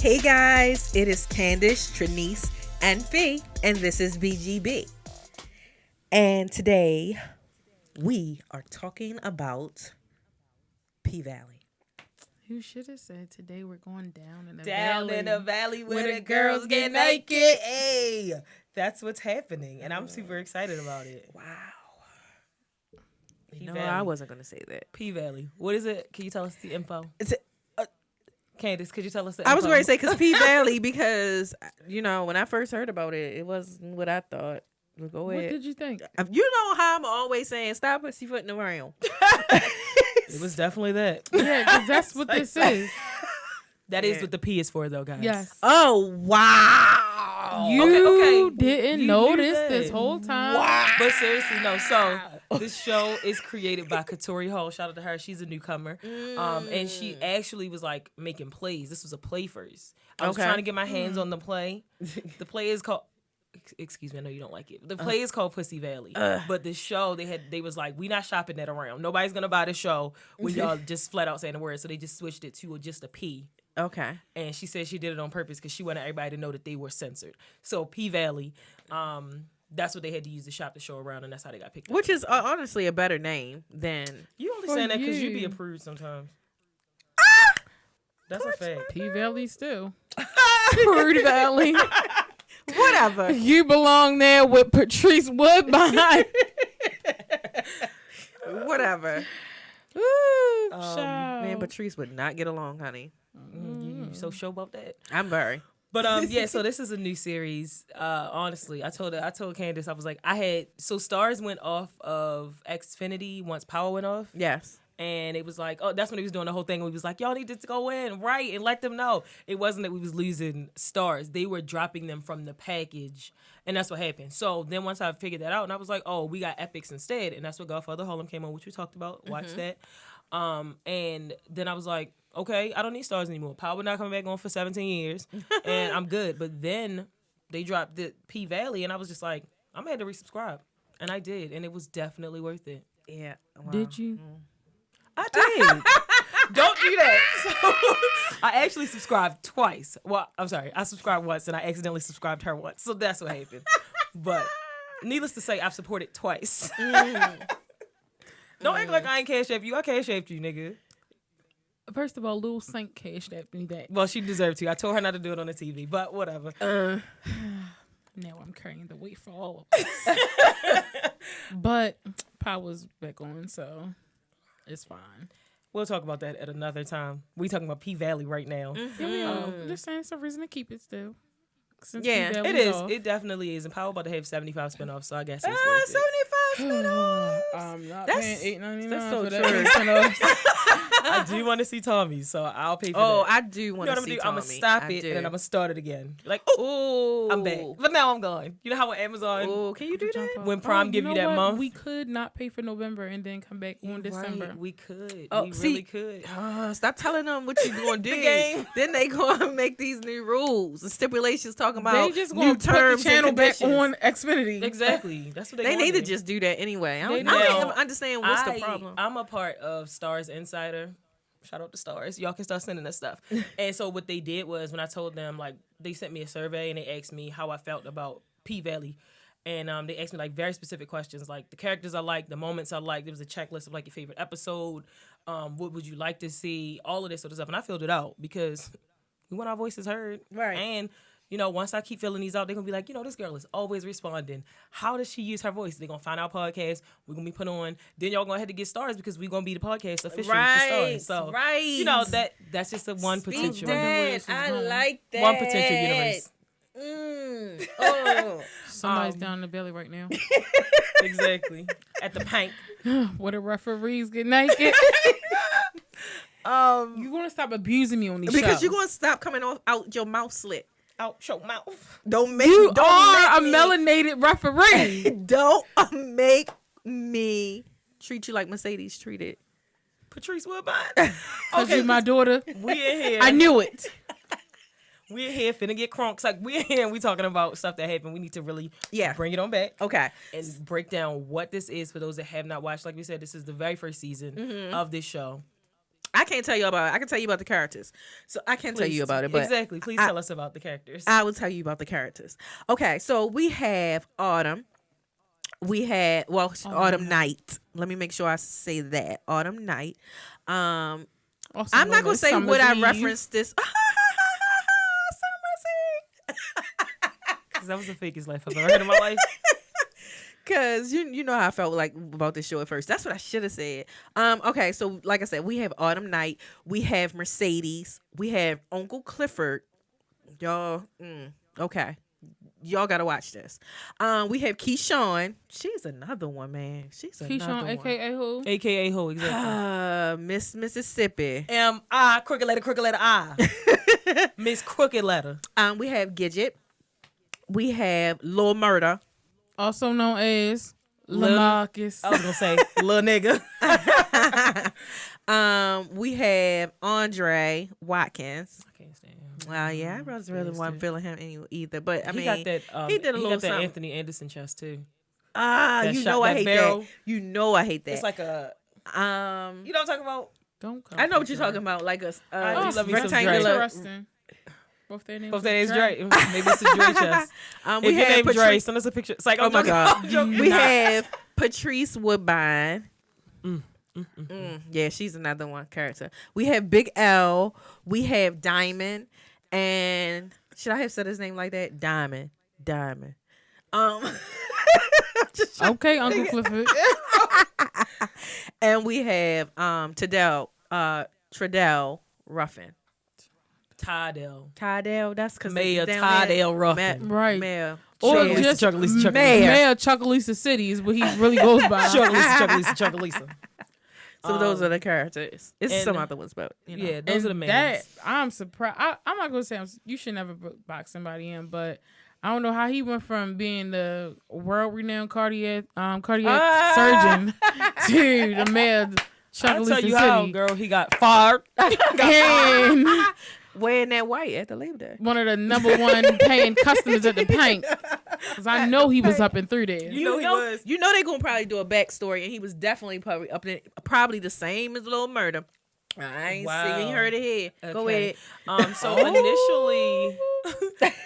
Hey guys, it is Candice, Trinice, and Fee, and this is BGB. And today we are talking about P-Valley. You should have said today we're going down in the valley where the girls get naked. Hey, that's what's happening, and I'm super excited about it. Wow. P-Valley. I wasn't going to say that. P-Valley. What is it? Can you tell us the info? Candice, could you tell us the info? I was going to say because P-Valley, because, you know, when I first heard about it, it wasn't what I thought. Well, go ahead. What did you think? You know how I'm always saying, stop pussyfooting around. It was definitely that. Yeah, because that's what this is. That is what the P is for, though, guys. Yes. Oh, wow. You didn't notice this whole time. Wow. But seriously, no. So this show is created by Katori Hall. Shout out to her. She's a newcomer. And she actually was like making plays. This was a play first. I was trying to get my hands on the play. The play is called... Excuse me, I know you don't like it. The play is called Pussy Valley. But the show, they was like, we not shopping that around. Nobody's going to buy the show when y'all just flat out saying the word. So they just switched it to just a P. Okay. And she said she did it on purpose because she wanted everybody to know that they were censored. So P-Valley, that's what they had to use to shop the show around, and that's how they got picked up. Which is honestly a better name than... You only saying that because you be approved sometimes. That's a fact. P-Valley still. Prude Valley. Whatever. You belong there with Patrice Woodbine. Whatever. Ooh, Man, Patrice would not get along, honey. You so sure about that? I'm very. But yeah, so this is a new series. Honestly, I told Candice, I was like, Starz went off of Xfinity once Power went off. Yes. And it was like, that's when he was doing the whole thing. Where he was like, y'all need to go in, right, and let them know. It wasn't that we was losing Starz. They were dropping them from the package, and that's what happened. So then once I figured that out, and I was like, we got Epics instead, and that's what Godfather Harlem came on, which we talked about. Watch that. And then I was like, okay, I don't need Starz anymore. Power not coming back on for 17 years, and I'm good. But then they dropped the P-Valley, and I was just like, I'm going to have to resubscribe. And I did, and it was definitely worth it. Yeah. Wow. Did you? I did. Don't do that. So, I actually subscribed twice. Well, I'm sorry. I subscribed once, and I accidentally subscribed her once. So that's what happened. But needless to say, I've supported twice. Don't act like I ain't cash app you. I cash apped you, nigga. First of all, Lil Saint cashed at me back. Well, she deserved to. I told her not to do it on the TV, but whatever. Now I'm carrying the weight for all of us. But Power's back on, so it's fine. We'll talk about that at another time. We talking about P-Valley right now. Just saying it's a reason to keep it still. Since it is. Off. It definitely is. And Power about to have 75 spinoffs, so I guess it's worth it. 75 spinoffs. I'm not paying $8.99 that's so for that many spinoffs. I do want to see Tommy, so I'll pay for that. I do want to see Tommy. I'm going to stop it, and then I'm going to start it again. Like, I'm back. But now I'm gone. You know how on Amazon... can you do that? When Prime give you that month? We could not pay for November and then come back on December. We could. We really could. Stop telling them what you're going to do. The game. Then they going to make these new rules and stipulations talking about they just going to put the channel back on Xfinity. Exactly. That's what they need to just do that anyway. I don't even understand what's the problem. I'm a part of Starz Insider. Shout out to Starz. Y'all can start sending us stuff. And so what they did was when I told them, like, they sent me a survey and they asked me how I felt about P-Valley. And they asked me, like, very specific questions, like the characters I liked, the moments I liked. There was a checklist of, like, your favorite episode. What would you like to see? All of this sort of stuff. And I filled it out because we want our voices heard. Right. And once I keep filling these out, they're going to be like, this girl is always responding. How does she use her voice? They're going to find our podcast. We're going to be put on. Then y'all going to have to get Starz because we're going to be the podcast officially for Starz. So, that's just one potential. I like that. One potential universe. Somebody's down in the belly right now. Exactly. At the pank. Where the referees get naked. You're going to stop abusing me on these shows. Because you're going to stop coming out your mouth slit. Out your mouth. You are a melanated referee. Don't make me treat you like Mercedes treated Patrice Woodbine. Because you're my daughter. We in here. I knew it. We're here finna get crunk. Like, we're here and we talking about stuff that happened. We need to really bring it on back. Okay. And break down what this is for those that have not watched. Like we said, this is the very first season of this show. I can't tell you about it. I can tell you about the characters. So I can't tell you about it, but exactly. Please tell us about the characters. I will tell you about the characters. Okay, so we have Autumn. We had Autumn Night. Let me make sure I say that. Autumn Night. Also I'm not known gonna as say Summer's what I Eve. referenced this. That was the fakest life I've ever heard in my life. Cause you know how I felt like about this show at first. That's what I should have said. Okay, so like I said, we have Autumn Night, we have Mercedes, we have Uncle Clifford. Y'all, okay, y'all gotta watch this. We have Keyshawn. She's another one, man. She's another Keyshawn, one. aka who? AKA who, exactly. Miss Mississippi. M.I. Crooked letter I. Miss Crooked Letter. We have Gidget. We have Lil Murda. Also known as Lil- Lamarcus. I was going to say, little nigga. We have Andre Watkins. I can't stand him. Yeah, I wasn't feeling him either. But I He mean, got that, he did a little got that something. Anthony Anderson chest, too. You shot- know I that hate barrel. that. You know I hate that. It's like a, um, you know what I'm talking about? Don't come I know what for you're Dre. talking about, like a I do love me some rectangular. Interesting. Both their names. Both that is Dre. Dre. Maybe it's a Dre chest. We If your have name Dre, Patrice. send us a picture. It's like, Oh my God. I'm joking. We have Patrice Woodbine. Yeah, she's another one character. We have Big L. We have Diamond. And should I have said his name like that? Diamond. Okay, Uncle Clifford. And we have Tradell Ruffin. Tydell. That's because Mayor Tydell Ruffin. Right. Mayor. Or Chuckalisa, just Chuckalisa. Mayor Chuckalisa City is what he really goes by. Chuckalisa. So those are the characters. It's and- some other ones, but you know. Yeah, those are the main That ones. I'm surprised. I'm not gonna say you should never box somebody in, but I don't know how he went from being the world-renowned cardiac surgeon to the mayor of I'll Chuckalisa tell you City. how, girl. He got fired. And Wearing that white at the Labor Day. one of the number one paying customers at the bank. Because I know he was up and through there. You know he was. You know they're gonna probably do a backstory, and he was definitely probably up in probably the same as Lil Murda. I ain't seen heard it here. Go Okay. ahead. So initially,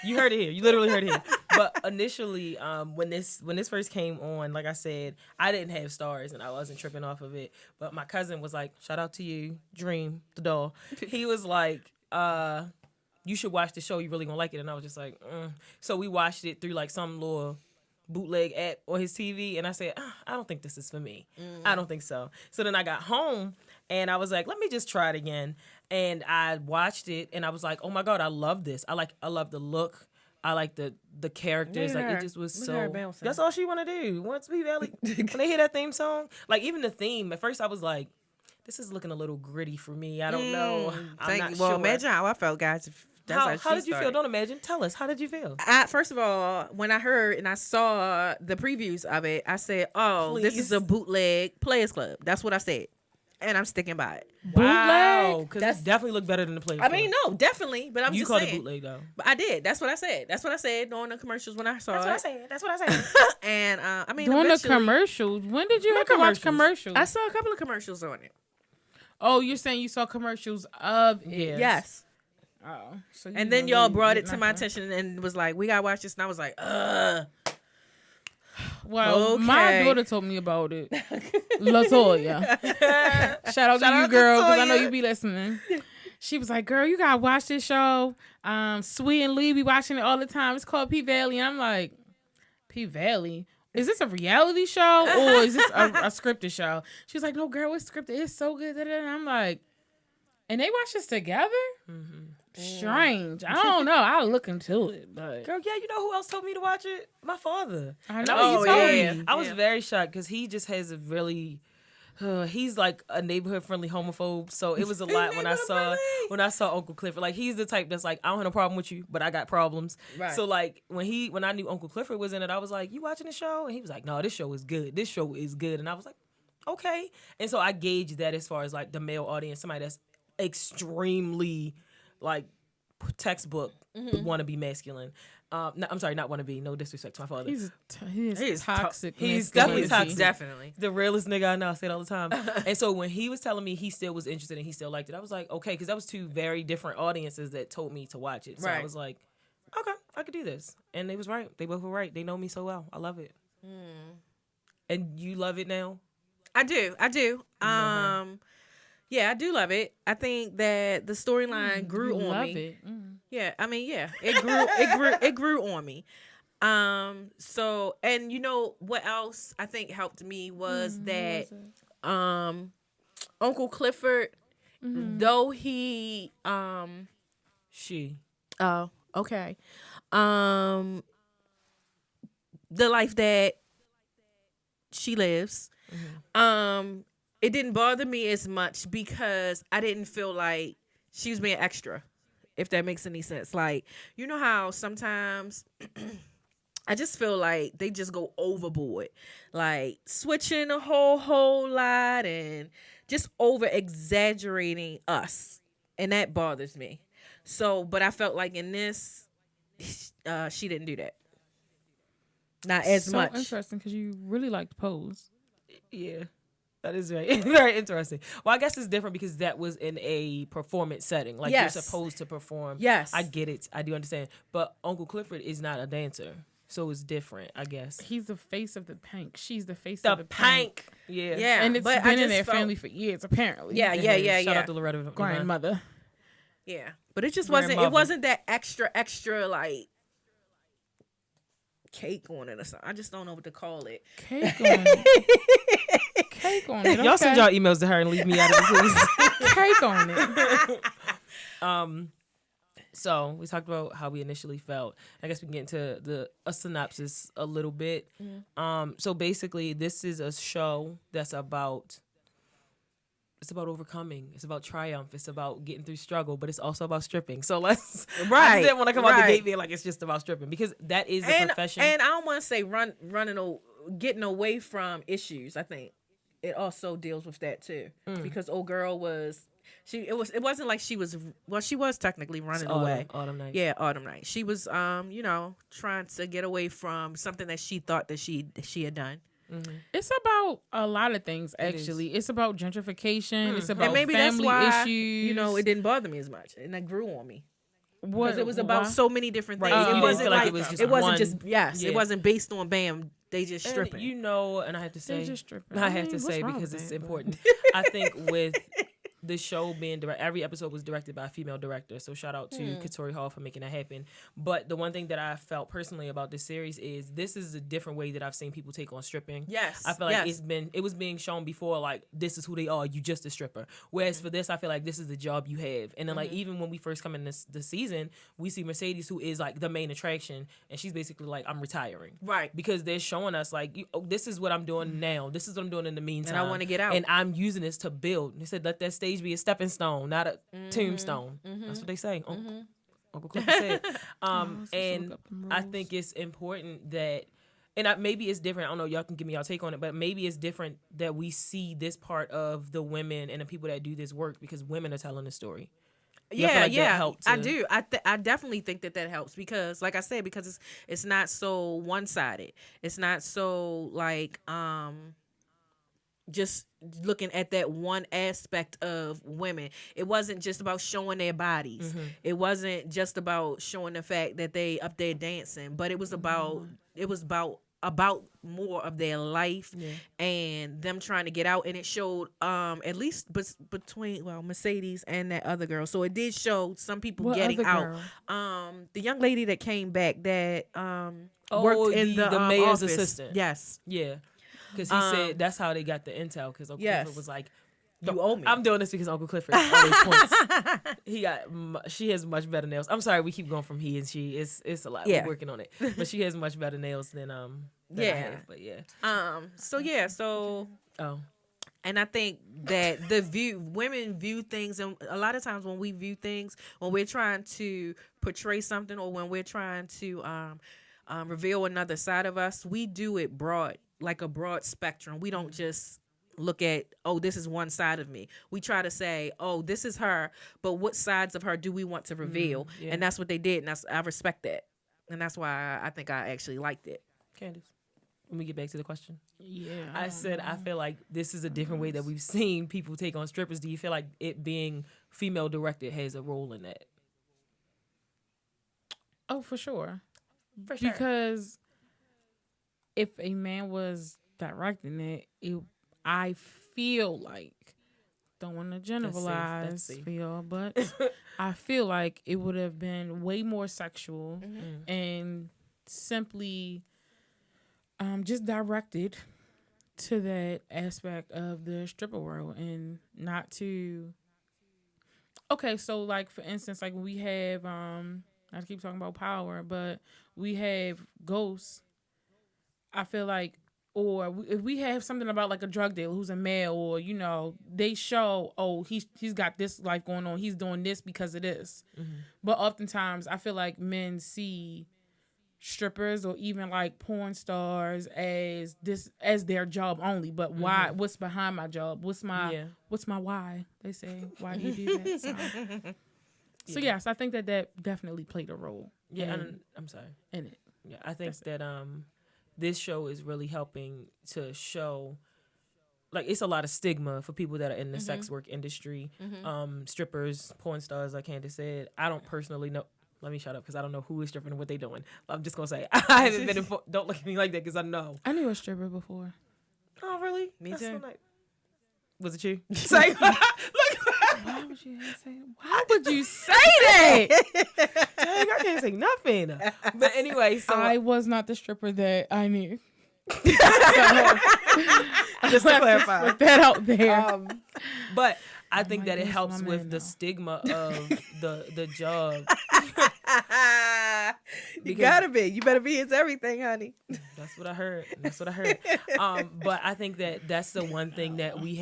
you heard it here. You literally heard it here. But initially, when this first came on, like I said, I didn't have Starz and I wasn't tripping off of it. But my cousin was like, "Shout out to you, Dream the doll." He was like, "You should watch the show. You really gonna like it." And I was just like, So we watched it through like some little bootleg app on his TV, and I said, I don't think this is for me. I don't think so. So then I got home and I was like, let me just try it again. And I watched it and I was like, oh my God, I love this. I love the look. I like the characters. Look at Like her. it just was Look at her so. bouncing. That's all she want to do. Once we Valley, when they hear that theme song, like even the theme. At first, I was like, this is looking a little gritty for me. I don't know. I'm not Well, sure. imagine how I felt, guys. If that's How did you feel? started. Don't imagine. Tell us. How did you feel? First of all, when I heard and I saw the previews of it, I said, "Oh, this is Please. a bootleg Players Club." That's what I said, and I'm sticking by it. Wow, because That's- it definitely looked better than the play. I mean, no, definitely, but I'm you just called saying. it bootleg though. But I did. That's what I said. That's what I said during the commercials when I saw it. said. That's what I said. And I mean, Doing the eventually, commercials. When did you What have to watch commercials? commercials? I saw a couple of commercials on it. Oh, you're saying you saw commercials of it? Yes. Oh, so you And then didn't y'all really brought get it to my nothing. attention and was like, "We gotta watch this," and I was like, "Ugh." Well, my Okay. daughter told me about it. Latoya. Shout out to you, out to girl, because I know Latoya. you be listening. She was like, girl, you gotta watch this show. Sweet and Lee be watching it all the time. It's called P Valley. And I'm like, P Valley? Is this a reality show or is this a scripted show? She was like, no, girl, it's scripted. It's so good. And I'm like, and they watch this together? Strange. I don't know. I'll look into it, but Girl, yeah, you know who else told me to watch it? My father. I And know I was, you told yeah. me. I was very shocked because he just has a really. He's like a neighborhood friendly homophobe, so it was a lot when I saw Uncle Clifford. Like he's the type that's like, I don't have no problem with you, but I got problems. Right. So like when I knew Uncle Clifford was in it, I was like, you watching the show? And he was like, no, this show is good. This show is good. And I was like, okay. And so I gauged that as far as like the male audience, somebody that's extremely like textbook want to be masculine. No, I'm sorry, not wannabe. No disrespect to my father. He's toxic. He's definitely toxic. Definitely. The realest nigga I know. I say it all the time. And so when he was telling me he still was interested and he still liked it, I was like, okay, because that was two very different audiences that told me to watch it. So I Right. was like, okay, I could do this. And they was right. They both were right. They know me so well. I love it. And you love it now? I do. Yeah, I do love it. I think that the storyline grew on love me. it. Yeah, I mean, yeah, it grew on me. So, and you know what else I think helped me was that Uncle Clifford, though he She. oh, okay. The life that she lives, it didn't bother me as much because I didn't feel like she was being extra, if that makes any sense. Like, you know how sometimes I just feel like they just go overboard, like switching a whole lot and just over exaggerating us, and that bothers me. So, but I felt like in this, she didn't do that. Not as So much. interesting because you really liked Pose. Yeah. That is very, very interesting. Well, I guess it's different because that was in a performance setting. Like, Yes. you're supposed to perform. Yes. I get it. I do understand. But Uncle Clifford is not a dancer. So it's different, I guess. He's the face of the Pank. She's the face The of the Pank. Pank. Yeah. Yeah, And it's but I been in just their felt- family for years, apparently. Yeah. Shout out to Loretta. Grandmother. Yeah, but it just wasn't. Grandmother. It wasn't that extra like cake on it or something. I just don't know what to call it. Cake on it. Cake on it. Y'all send Okay. y'all emails to her and leave me out of it, please. Cake on it. So we talked about how we initially felt. I guess we can get into a synopsis a little bit. So basically, this is a show that's about. It's about overcoming. It's about triumph. It's about getting through struggle, but it's also about stripping. So let's. I Right, just didn't want to come out the right. gate being like it's just about stripping because that is a profession. And I don't want to say getting away from issues. I think it also deals with that too, because old girl was. It wasn't like she was. Well, she was technically running away. Autumn night. Yeah, Autumn Night. She was, trying to get away from something that she thought that she had done. It's about a lot of things, actually. It's about gentrification. It's about And maybe family that's why, issues. it didn't bother me as much, and that grew on me What because it was about why? so many different things. Right, you It didn't wasn't feel like like it was just it wasn't one- just Yeah. It wasn't based on bam. They just And stripping. and I have to say, They just stripping. I I have mean, to what's say wrong because with it's that, but- important. I think with the show being every episode was directed by a female director. So shout out to Katori Hall for making that happen. But the one thing that I felt personally about this series is this is a different way that I've seen people take on stripping. Yes, I feel like yes. it was being shown before, like this is who they are. You just a stripper. Whereas for this, I feel like this is the job you have. And then like even when we first come in this season, we see Mercedes, who is like the main attraction, and she's basically like, I'm retiring. Right. Because they're showing us like, this is what I'm doing now. This is what I'm doing in the meantime. wanna get out. And I'm using this to build. They said, let that stage be a stepping stone, not a tombstone. That's what they say. Uncle Clifford said. And look up them I rules. think it's important that, and maybe it's different. I don't know. Y'all can give me your take on it, but maybe it's different that we see this part of the women and the people that do this work because women are telling the story. You feel like that helped I to- do. I definitely think that helps because, like I said, because it's not so one sided. It's not so like just looking at that one aspect of women. It wasn't just about showing their bodies. It wasn't just about showing the fact that they up there dancing, but it was about more of their life and them trying to get out. And it showed at least between Mercedes and that other girl. So it did show some people What getting other out. girl? The young lady that came back that worked in the mayor's office. assistant. Yes. Yeah. Because he said that's how they got the intel. Because Uncle Yes. Clifford was like, You owe me. I'm doing this because Uncle Clifford always points. She has much better nails. I'm sorry, we keep going from he and she. It's a lot. Yeah. We're working on it, but she has much better nails than I Yeah. have. But yeah. So Oh. and I think that women view things, and a lot of times when we view things, when we're trying to portray something or when we're trying to reveal another side of us, we do it broad, like a broad spectrum. We don't just look at, oh, this is one side of me. We try to say, oh, this is her, but what sides of her do we want to reveal? yeah. And that's what they did, and I respect that. and that's why I think I actually liked it. Candace, let me get back to the question. Yeah. I said I feel like this is a different way that we've seen people take on strippers. Do you feel like it being female directed has a role in that? Oh, for sure. For sure. Because if a man was directing I feel like, don't want to generalize safe. for y'all, but I feel like it would have been way more sexual and simply just directed to that aspect of the stripper world and not to. Okay, so like for instance, like we have I keep talking about power, but we have ghosts. I feel like, if we have something about like a drug dealer who's a male, or they show, oh, he's got this life going on, he's doing this because of this. But oftentimes I feel like men see strippers or even like porn stars as their job only. But why? What's behind my job? What's my why? They say, why do you do that? So yes, I think that definitely played a role. Yeah, I'm sorry. In it. Yeah, I think that this show is really helping to show, like, it's a lot of stigma for people that are in the sex work industry, strippers, porn stars, like Candace said. I don't personally know. Let me shut up because I don't know who is stripping and what they doing. I'm just gonna say I haven't been informed. Don't look at me like that because I know. I knew a stripper before. Oh really? Me That's too. So nice. Was it you? Say, look. Why would you say? Why would you say that? Dang, I can't say nothing. But anyway, so I was not the stripper that I knew. Just to clarify, put that out there. But I think that it goodness, helps my with man, the though. stigma of the job. You gotta be. You better be his everything, honey. That's what I heard. But I think that that's the one thing that we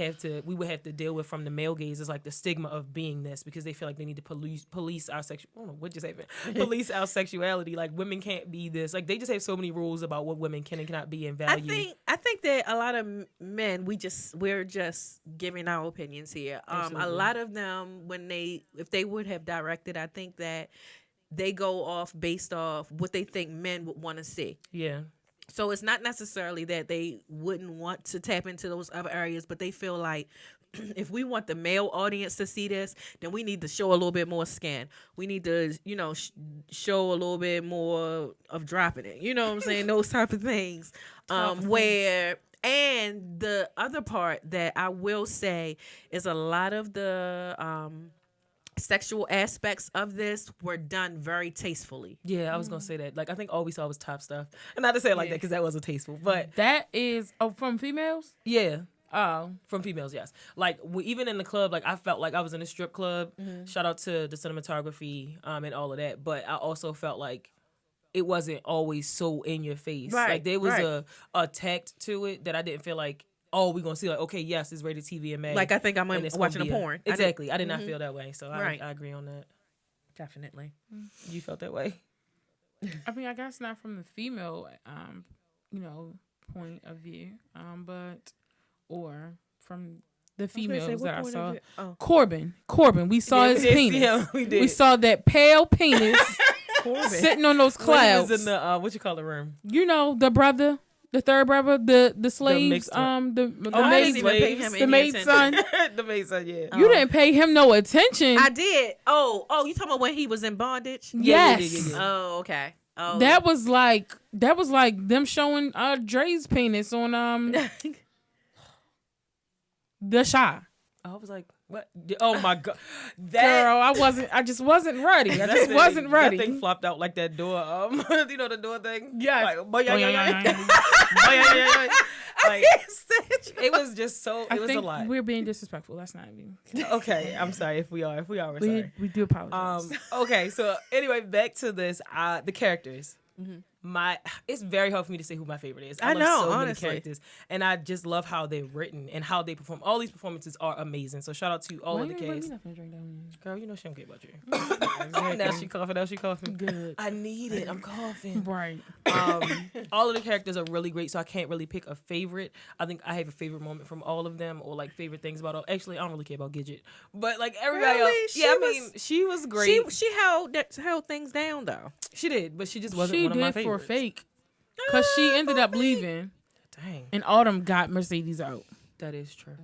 would have to deal with from the male gaze is like the stigma of being this, because they feel like they need to police our police our sexuality. Like women can't be this. Like they just have so many rules about what women can and cannot be and value. I think that a lot of men we're just giving our opinions here. A lot of them if they would have directed, I think that they go off based off what they think men would want to see. Yeah. So it's not necessarily that they wouldn't want to tap into those other areas, but they feel like if we want the male audience to see this, then we need to show a little bit more skin. We need to, show a little bit more of dropping it. You know what I'm saying? Those type of things. And the other part that I will say is a lot of the sexual aspects of this were done very tastefully. Yeah, I was gonna say that. Like, I think all we saw was top stuff, and not to say it like that because that wasn't tasteful, but that is from females. Yeah, Oh, from females, yes. Like even in the club, like I felt like I was in a strip club. Shout out to the cinematography and all of that, but I also felt like it wasn't always so in your face. Right, like there was a tact to it that I didn't feel like, oh, we're gonna see like, okay, yes, it's rated TV and May. Like I think I'm and it's watching a gonna be porn. Exactly. I did not feel that way, so Right. I agree on that. Definitely. You felt that way? I mean, I guess not from the female, point of view, or from the females that I saw. Oh. Corbin, we saw his penis. Yeah, we did. We saw that pale penis sitting on those When clouds. he was in the what you call the room? The brother, the third brother, the slaves, mixed one. the I maid's didn't even pay him the any maid's attention. son. The maid son, yeah. You didn't pay him no attention. I did. Oh, you talking about when he was in bondage? Yes. Yeah. Oh, okay. Oh, That was like them showing Dre's penis on The Shy. I was like, what? Oh my god, Girl, I just wasn't ready. I just wasn't ready. That thing flopped out like that door. You know the door thing? Yes. Like, like, it was just so. I It was think a lot. we're being disrespectful. That's not even. Okay, I'm sorry if we are. We're sorry. We do apologize. Okay, so anyway, back to this. The characters. it's very hard for me to say who my favorite is. I love know, so honestly. many characters, and I just love how they're written and how they perform. All these performances are amazing. So shout out to all Why of the you ain't bring me cast. nothing to drink down Girl, you know she don't care about you. here? Now she coughing. Now she coughing. Good. I need it. I'm coughing. Right. All of the characters are really great, so I can't really pick a favorite. I think I have a favorite moment from all of them, or like favorite things about all. Actually, I don't really care about Gidget, but like everybody Really? else, She yeah, I was- mean, she was great. She held things down though. She did, but she just wasn't She one of my did for favorites. fake. Because she ended up leaving, Dang, and Autumn got Mercedes out. that is true.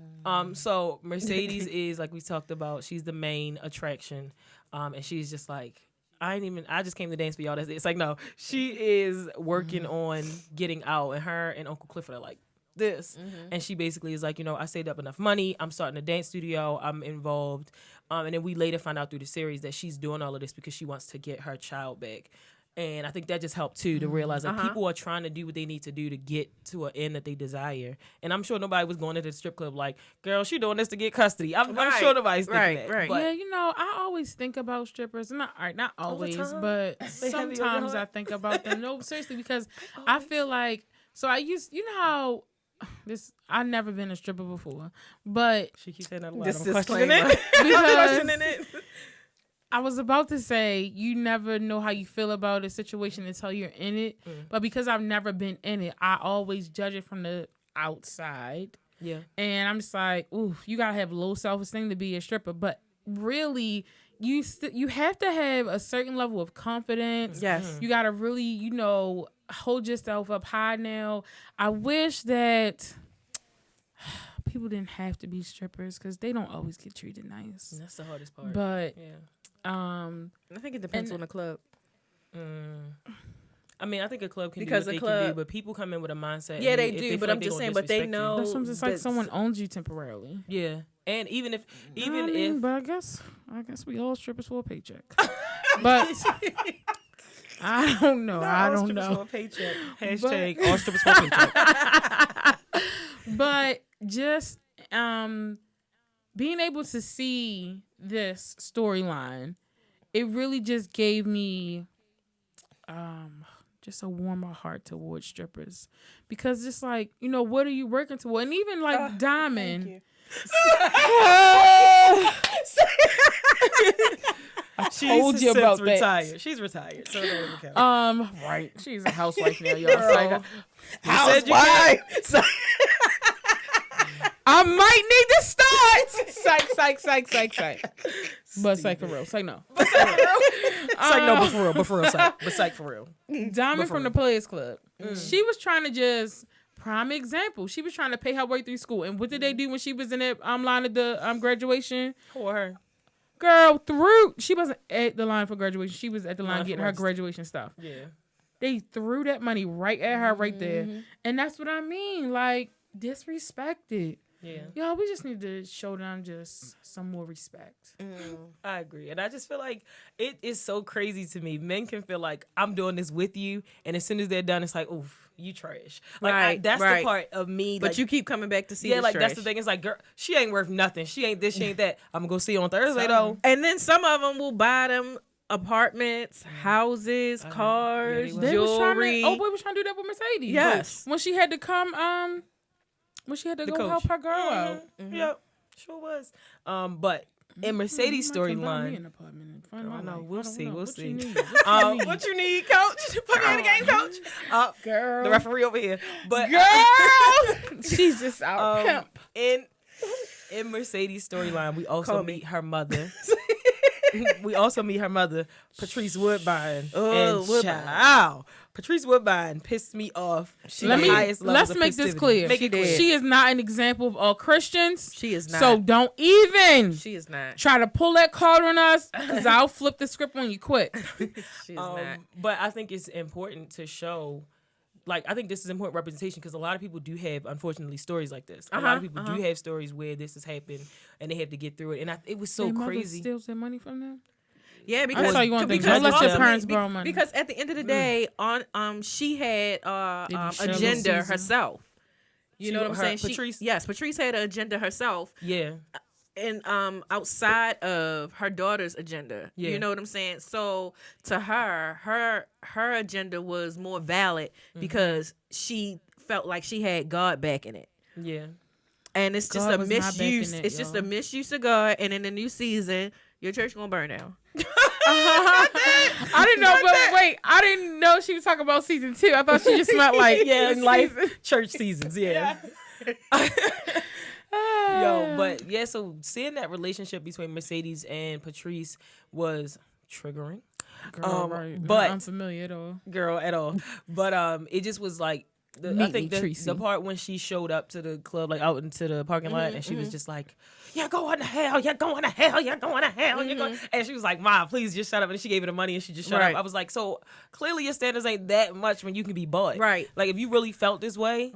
So Mercedes is like we talked about. She's the main attraction, and she's just like. I just came to dance for y'all. That's it. It's like, no, she is working on getting out, and her and Uncle Clifford are like this. And she basically is like, I saved up enough money. I'm starting a dance studio. I'm involved. And then we later find out through the series that she's doing all of this because she wants to get her child back. And I think that just helped too to realize like people are trying to do what they need to do to get to an end that they desire. And I'm sure nobody was going to the strip club like, girl, she doing this to get custody. I'm sure nobody's thinking that. Right. But Yeah, I always think about strippers. Not always, time? but They heavy on your sometimes I heart? think about them. No, seriously, because I feel like how I've never been a stripper before, but she keeps saying that a lot. This I'm questioning disclaimer. it. I'm Because- questioning it. I was about to say you never know how you feel about a situation until you're in it. But because I've never been in it, I always judge it from the outside. Yeah. And I'm just like, ooh, you gotta have low self-esteem to be a stripper. But really, you have to have a certain level of confidence. Yes. You gotta really, hold yourself up high. Now, I wish that people didn't have to be strippers because they don't always get treated nice. That's the hardest part. But yeah. I think it depends on the club. I mean, I think a club can Because do what the they can do, club- but people come in with a mindset. Yeah, and they if do, feel but like I'm they just gonna saying, but they disrespect you- know. that's something. It's like that's- someone owns you temporarily. Yeah, and even if But I guess we all strippers for a paycheck. But I don't know. I don't know. Paycheck. Hashtag all strippers for a paycheck. But just being able to see this storyline, it really just gave me just a warmer heart towards strippers, because it's like, what are you working toward? And even like Diamond. I told you about that. Retired. She's retired, so it don't even count. Right. She's a housewife now, y'all. It's like, Housewife. I might need to start. Psych. But psych for real. Psych no. It's like no, but for real, psych. But psych for real. Diamond from the Players Club. She was trying to just prime example. She was trying to pay her way through school. And what did they do when she was in that line at the graduation? For her. Girl, she wasn't at the line for graduation. She was at the line getting her graduation stuff. Yeah. They threw that money right at her right there. And that's what I mean. Like, disrespected. Yeah. Y'all, we just need to show them just some more respect. I agree. And I just feel like it is so crazy to me. Men can feel like I'm doing this with you, and as soon as they're done, it's like, oof, you trash. Like that's the part of me. But like, you keep coming back to see. yeah, this like trash. that's the thing. It's like, girl, she ain't worth nothing. She ain't this. She ain't that. I'm gonna go see her on Thursday though. And then some of them will buy them apartments, houses, cars, Yeah, They was trying jewelry. to, boy was trying to do that with Mercedes. Yes. When she had to come, when she had to The go coach. help her girl out. Yep, sure was. But in Mercedes' You might come buy me storyline, an apartment and find Girl, I my know. life. We'll I don't see. know. We'll What see. you need? What you need? what you need, coach? Put me in the game, coach. Girl. The referee over here. But Girl. She's just out pimp. in Mercedes' storyline, we also meet her mother. We also meet her mother, Patrice Woodbine. Oh, and Woodbine. child, Patrice Woodbine pissed me off. Let's make this clear. Make it clear. She is not an example of all Christians. She is not. So don't even She is not. try to pull that card on us, because I'll flip the script on you quick. She is not. But I think it's important to show, like, I think this is important representation, because a lot of people do have, unfortunately, stories like this. A lot of people do have stories where this has happened and they have to get through it. And it was so Their mother crazy. steals their money from them. Yeah, because I'll tell you one thing. because Don't let your ultimately- parents borrow money. Because at the end of the day, she had They be shelling agenda season. herself. You know what I'm saying? Patrice? Patrice had an agenda herself. Yeah. outside of her daughter's agenda. Yeah. You know what I'm saying? So to her agenda was more valid because she felt like she had God back in it. Yeah. And it's just God a was not backing misuse. it, It's just a y'all. misuse of God. And in the new season, your church gonna burn down. I didn't know, but wait, I didn't know she was talking about season 2. I thought she just meant like Yeah, in the life, season. church seasons. Yeah. Yo, but yeah, so seeing that relationship between Mercedes and Patrice was triggering. Girl, right. but- Not unfamiliar at all. Girl, at all. But it just was like I Meet think me, the Tracy. part when she showed up to the club, like out into the parking lot, and she was just like, "You're going to hell, you're going to hell, you're going to hell, you're going," and she was like, "Ma, please just shut up." And she gave her the money, and she just shut Right. up. I was like, so clearly your standards ain't that much when you can be bought. Right. Like if you really felt this way.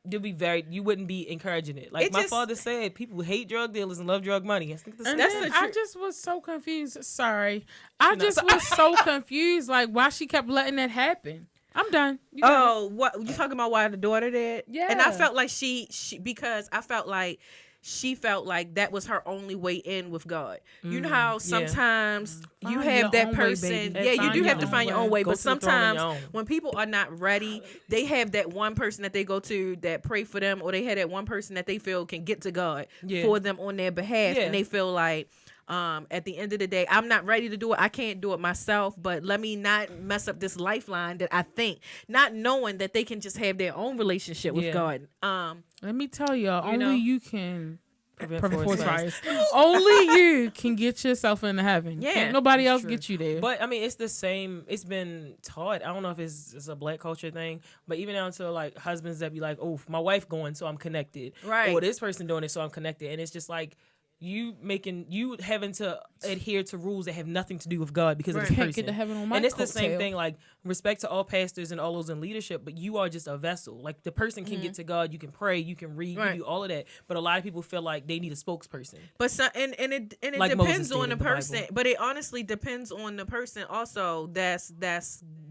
You wouldn't be encouraging it. Like It my just- father said, people hate drug dealers and love drug money. I think And That's then the I truth. just was so confused. Sorry. I just was so confused, like, why she kept letting that happen. I'm done. You got it. Oh, what you talking about? Why the daughter did? Yeah. And I felt like she because I felt like she felt like that was her only way in with God. You know how sometimes you Find have your that own way, person. baby. Yeah, you Find do your have to own find your own way. way. Go But to the throne on sometimes your own. when people are not ready, they have that one person that they go to that pray for them, or they have that one person that they feel can get to God Yeah. for them on their behalf, Yeah. and they feel like. At the end of the day, I'm not ready to do it. I can't do it myself, but let me not mess up this lifeline that I think, not knowing that they can just have their own relationship with Yeah. God. Let me tell y'all, You know? only you can Prevent prevent forest forest fires. fires. Only you can get yourself into heaven. Yeah, Can't nobody else true. get you there. But I mean, it's the same. It's been taught. I don't know if it's a black culture thing, but even down to like husbands that be like, "Oh, my wife going, so I'm connected," Right. Or this person doing it, so I'm connected, and it's just like you having to adhere to rules that have nothing to do with God because of this Can't person. get to heaven on my and it's the same coattail. thing. Like respect to all pastors and all those in leadership, but you are just a vessel. Like the person can get to God, you can pray, you can read, Right. you do all of that. But a lot of people feel like they need a spokesperson. But and it Like depends Moses did on in the the Bible. person. But it honestly depends on the person also that's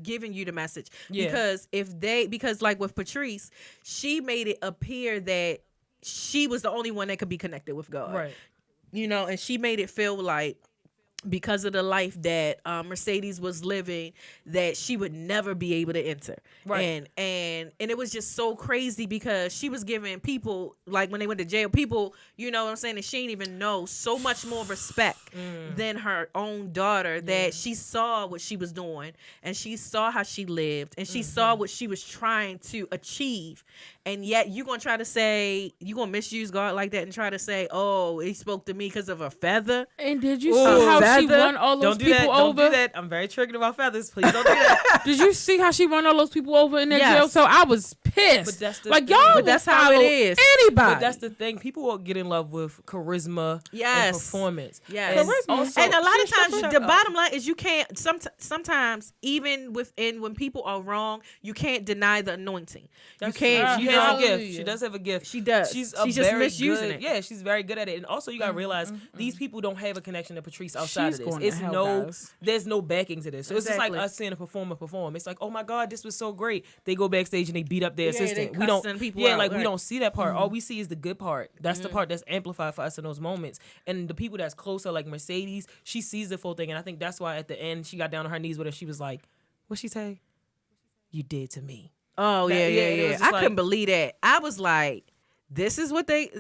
giving you the message. Yeah. Because like with Patrice, she made it appear that she was the only one that could be connected with God. Right. You know, and she made it feel like because of the life that Mercedes was living, that she would never be able to enter. Right. And it was just so crazy because she was giving people, like when they went to jail, people, you know what I'm saying, that she didn't even know, so much more respect than her own daughter, that she saw what she was doing and she saw how she lived and she saw what she was trying to achieve. And yet you're going to try to say, you're going to misuse God like that and try to say, oh, he spoke to me because of a feather. And did you Ooh. see how she Feather? won all those Don't do that. people Don't over? do that. I'm very triggered about feathers. Please don't do that. Did you see how she won all those people over in that Yes. jail? So I was pissed. But that's the like thing. y'all, But will that's how it follow is. Anybody? But that's the thing. People will get in love with charisma Yes. and performance. Yes. And Charisma. also, And a lot of Shut times, up. the bottom line is you can't. Sometimes, even when people are wrong, you can't deny the anointing. That's you can't. true. You She has know, a gift. Hallelujah. She does have a gift. She does. She's She's just very misusing good. it. Yeah, she's very good at it. And also, you gotta realize these people don't have a connection to Patrice outside She's of this. going to It's hell, guys. there's no backing to this. So it's just like Exactly. us seeing a performer perform. It's like, oh my God, this was so great. They go backstage and they beat up their Yeah, they assistant. We don't. cussing people Yeah, out, like we right. don't see that part. All we see is the good part. That's the part that's amplified for us in those moments. And the people that's closer, like Mercedes, she sees the full thing. And I think that's why at the end she got down on her knees with her. She was like, "What'd she say? You did to me." Oh That- yeah, yeah, it yeah. was I just couldn't like- believe that. I was like, this is what they.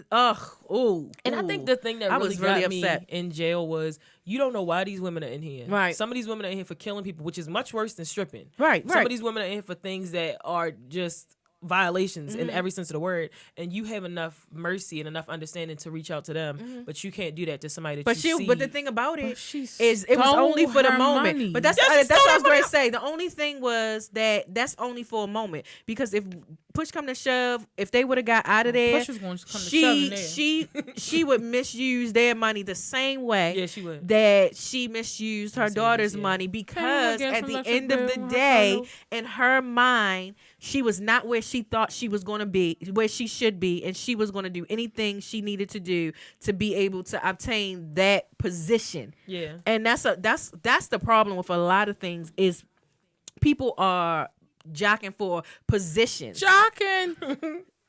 Ooh. And I think the thing that I really was really got me upset. in jail was you don't know why these women are in here. Right. Some of these women are in here for killing people, which is much worse than stripping. Right, Some right. of these women are in here for things that are just violations in every sense of the word, and you have enough mercy and enough understanding to reach out to them, but you can't do that to somebody that But you see. but the thing about it But she is, it was stole only for the her moment. money. But that's Yes, what I was stole going her to say. The only thing was that's only for a moment, because if push come to shove, if they would have got out of there, Push was going to come to shove in there. she would misuse their money the same way Yeah, she would. that she misused her Mercedes, daughter's yeah. money, because get at some the electric end of bill the from her day, candle. in her mind, she was not where she thought she was going to be, where she should be, and she was going to do anything she needed to do to be able to obtain that position. Yeah. And that's the problem with a lot of things, is people are jockeying for positions. Shocking.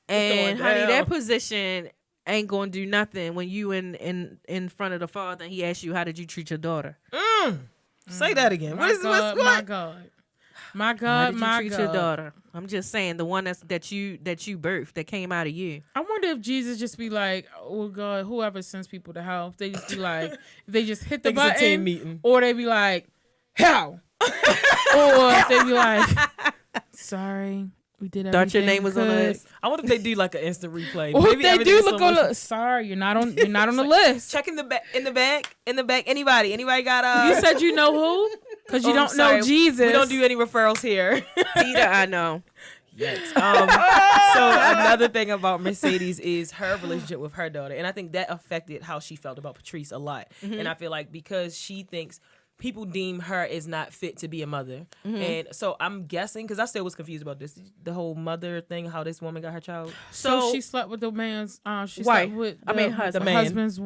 And going honey, down. that position ain't gonna do nothing when you in front of the father and he asks you, how did you treat your daughter? Say that again. What is God, this? my God. My How God, did you my treat God. your daughter? I'm just saying, the one that you birthed, that came out of you. I wonder if Jesus just be like, oh God, whoever sends people to hell, if they just be like, if they just hit the Think it's a button, team meeting. or they be like, hell, or if they be like, sorry, we did everything. Thought your name was on the we could." list. I wonder if they do like an instant replay. Or if they everything do is look slow on motion. the, sorry, you're not on the list. Check in the back. Anybody got You said you know who? Because you Oh, don't sorry. know Jesus. We don't do any referrals here. Peter, I know. Yikes. So another thing about Mercedes is her relationship with her daughter, and I think that affected how she felt about Patrice a lot. And I feel like because she thinks people deem her as not fit to be a mother, and so I'm guessing, because I still was confused about this, the whole mother thing, how this woman got her child. So she slept with the man's. She Wife. slept with. Husband. The husband's.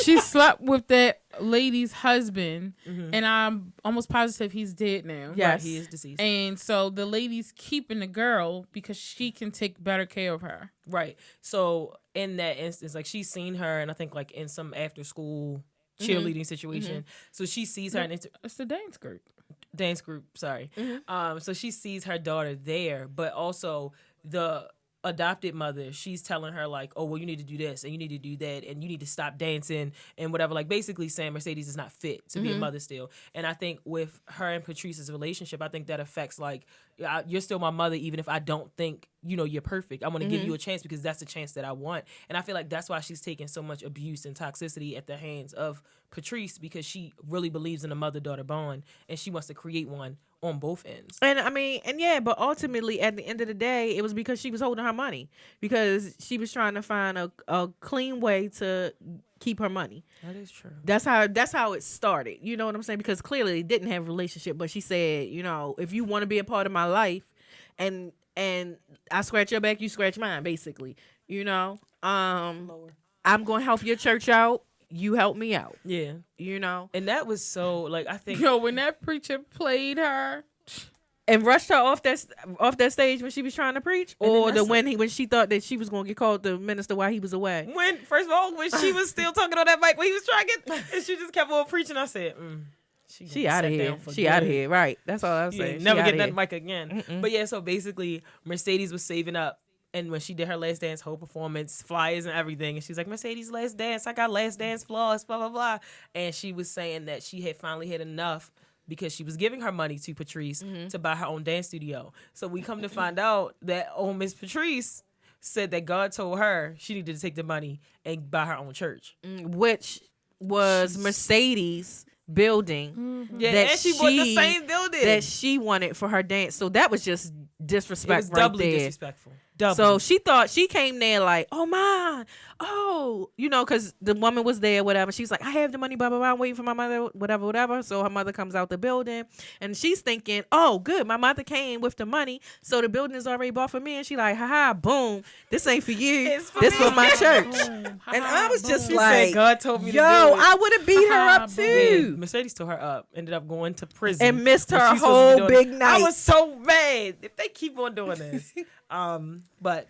She slept with that lady's husband, and I'm almost positive he's dead now. Yes. Right, he is deceased. And so the lady's keeping the girl because she can take better care of her. Right. So in that instance, like she's seen her, and I think like in some after school cheerleading situation. So she sees her in It's the dance group. dance group. Sorry. So she sees her daughter there, but also the adopted mother, she's telling her like, oh well, you need to do this and you need to do that and you need to stop dancing and whatever, like basically saying Mercedes is not fit to be a mother still. And I think with her and Patrice's relationship, I think that affects like, you're still my mother even if I don't think you're perfect. I want to give you a chance because that's the chance that I want. And I feel like that's why she's taking so much abuse and toxicity at the hands of Patrice, because she really believes in a mother-daughter bond and she wants to create one on both ends. And I mean, and yeah, but ultimately at the end of the day, it was because she was holding her money, because she was trying to find a clean way to keep her money. That is true. That's how it started. You know what I'm saying? Because clearly they didn't have a relationship, but she said, if you want to be a part of my life and I scratch your back, you scratch mine, basically. I'm going to help your church out. You help me out. Yeah. And that was so, like, I think... Yo, when that preacher played her... And rushed her off that stage when she was trying to preach, or when she thought that she was going to get called to minister while he was away. First of all, when she was still talking on that mic when he was trying to get... And she just kept on preaching, I said, She out of here. She out of here. Right. That's all I was saying. Never get that mic again. But yeah, so basically, Mercedes was saving up. And when she did her Last Dance whole performance, flyers and everything, and she's like, Mercedes Last Dance, I got Last Dance flaws, blah, blah, blah. And she was saying that she had finally had enough because she was giving her money to Patrice to buy her own dance studio. So we come to find out that Miss Patrice said that God told her she needed to take the money and buy her own church. Which was Mercedes' building. Yeah, and she bought the same building that she wanted for her dance. So that was just disrespect. It was doubly disrespectful. Double. So she thought, she came there like, oh my, because the woman was there, whatever. She's like, I have the money, blah, blah, blah, I'm waiting for my mother, whatever, whatever. So her mother comes out the building and she's thinking, oh, good, my mother came with the money, so the building is already bought for me. And she like, haha, boom, this ain't for you, this for my church. And I was just She like, said, God told me to do it. I would have beat her up too. Yeah, Mercedes tore her up, ended up going to prison. And missed her She's supposed to whole be doing big it. night. I was so mad if they keep on doing this. But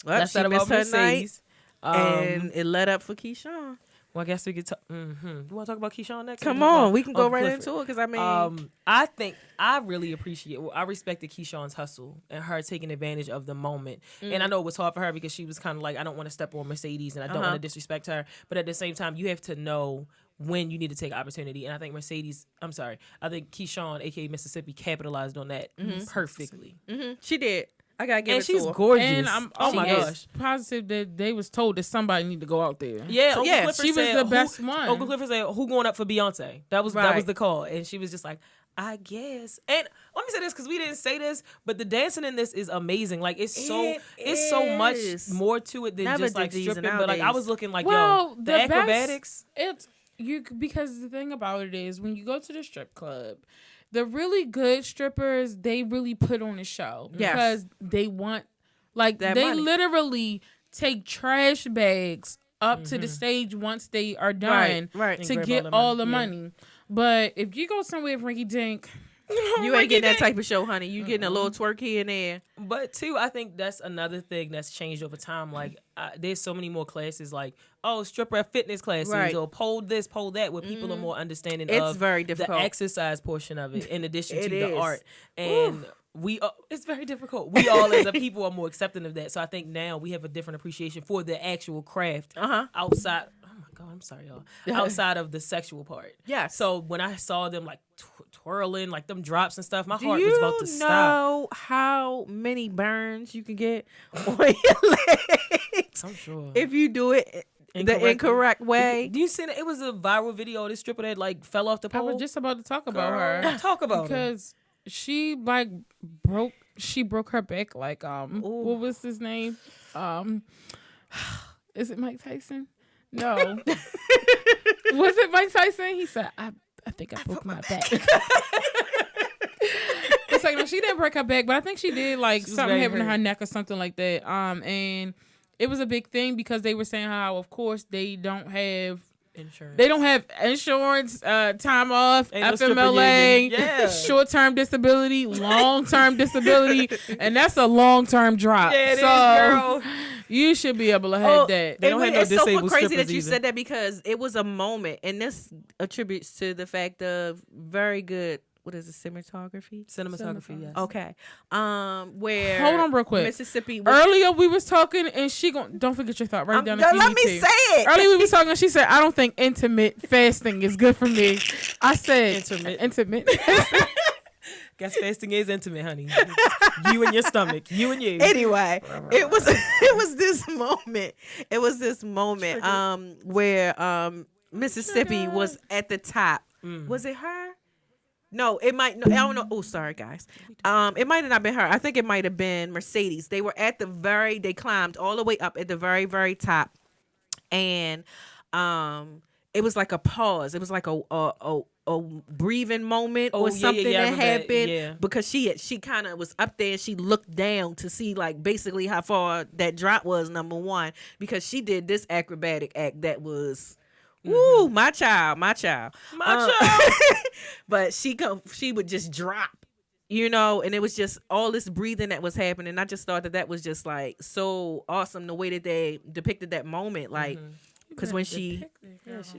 Well, she missed her night. And it led up for Keyshawn. Well, I guess we could talk. You want to talk about Keyshawn next? Come on, we can go right Clifford. into it, because I mean, I think I really I respected Keyshawn's hustle and her taking advantage of the moment. And I know it was hard for her because she was kind of like, I don't want to step on Mercedes and I don't want to disrespect her. But at the same time, you have to know when you need to take opportunity. And I think I think Keyshawn, aka Mississippi, capitalized on that perfectly. she did. I gotta give And it to she's her. gorgeous. And I'm my gosh. positive that they was told that somebody need to go out there. Yeah, Uncle yeah, Clifford she was said, the best one. Uncle Clifford said, "Who going up for Beyonce?" That was Right. the call, and she was just like, "I guess." And let me say this because we didn't say this, but the dancing in this is amazing. Like it's so much more to it than Never just did like these stripping. But like I nowadays. was looking like, Well, the acrobatics. It's you because the thing about it is when you go to the strip club, the really good strippers, they really put on a show because they want that they money. literally take trash bags up to the stage once they are done Right. to grab get all the all the money. money. But if you go somewhere rinky dink, You ain't getting that type of show, honey. You getting a little twerk here and there. But too, I think that's another thing that's changed over time. Like, there's so many more classes, like stripper fitness classes, Right. or pole this, pole that, where people are more understanding It's of very difficult. the exercise portion of it, in addition to It the is. art. And it's very difficult. We all as a people are more accepting of that. So I think now we have a different appreciation for the actual craft outside. Oh my God, I'm sorry, y'all. Outside of the sexual part. Yeah. So when I saw them like twirling, like them drops and stuff, my Do heart you was about to stop. know how many burns you can get on your legs I'm sure. if you do it the incorrect way? Do you see that? It was a viral video of this stripper that like fell off the I pole. was just about to talk about Girl, her talk about her. because she like broke her back. Like what was his name? Is it Mike Tyson? No. Was it Mike Tyson? He said, I think I broke my back. It's like, no, she didn't break her back, but I think she did like something happened to her neck or something like that. And it was a big thing because they were saying how, of course, they don't have Insurance. They don't have insurance, time off, Ain't no FMLA, stripper union. Yeah. short-term disability, long-term disability, and that's a long-term drop. Yeah, it so is, girl. You should be able to have that. They don't have no it's so disabled crazy strippers that you either. said that because it was a moment, and this attributes to the fact of very good. What is it? Cinematography, yes. Okay. Where Hold on real quick. Mississippi was, Earlier we was talking, and she don't forget your thought. Right down if you let need me to. say it. Earlier we was talking, and she said, "I don't think intimate fasting is good for me." I said, "Intimate." Guess fasting is intimate, honey. You and your stomach. You and you. Anyway, it was this moment. It was this moment where Mississippi was at the top. Was it her? No, it might. No, I don't know. Oh, sorry, guys. It might have not been her. I think it might have been Mercedes. They were at the They climbed all the way up at the very, very top, and it was like a pause. It was like a breathing moment or something that happened because she kind of was up there and she looked down to see like basically how far that drop was. Number one, because she did this acrobatic act that was. Woo, my child. But she would just drop, and it was just all this breathing that was happening. I just thought that was just like so awesome the way that they depicted that moment, like because when she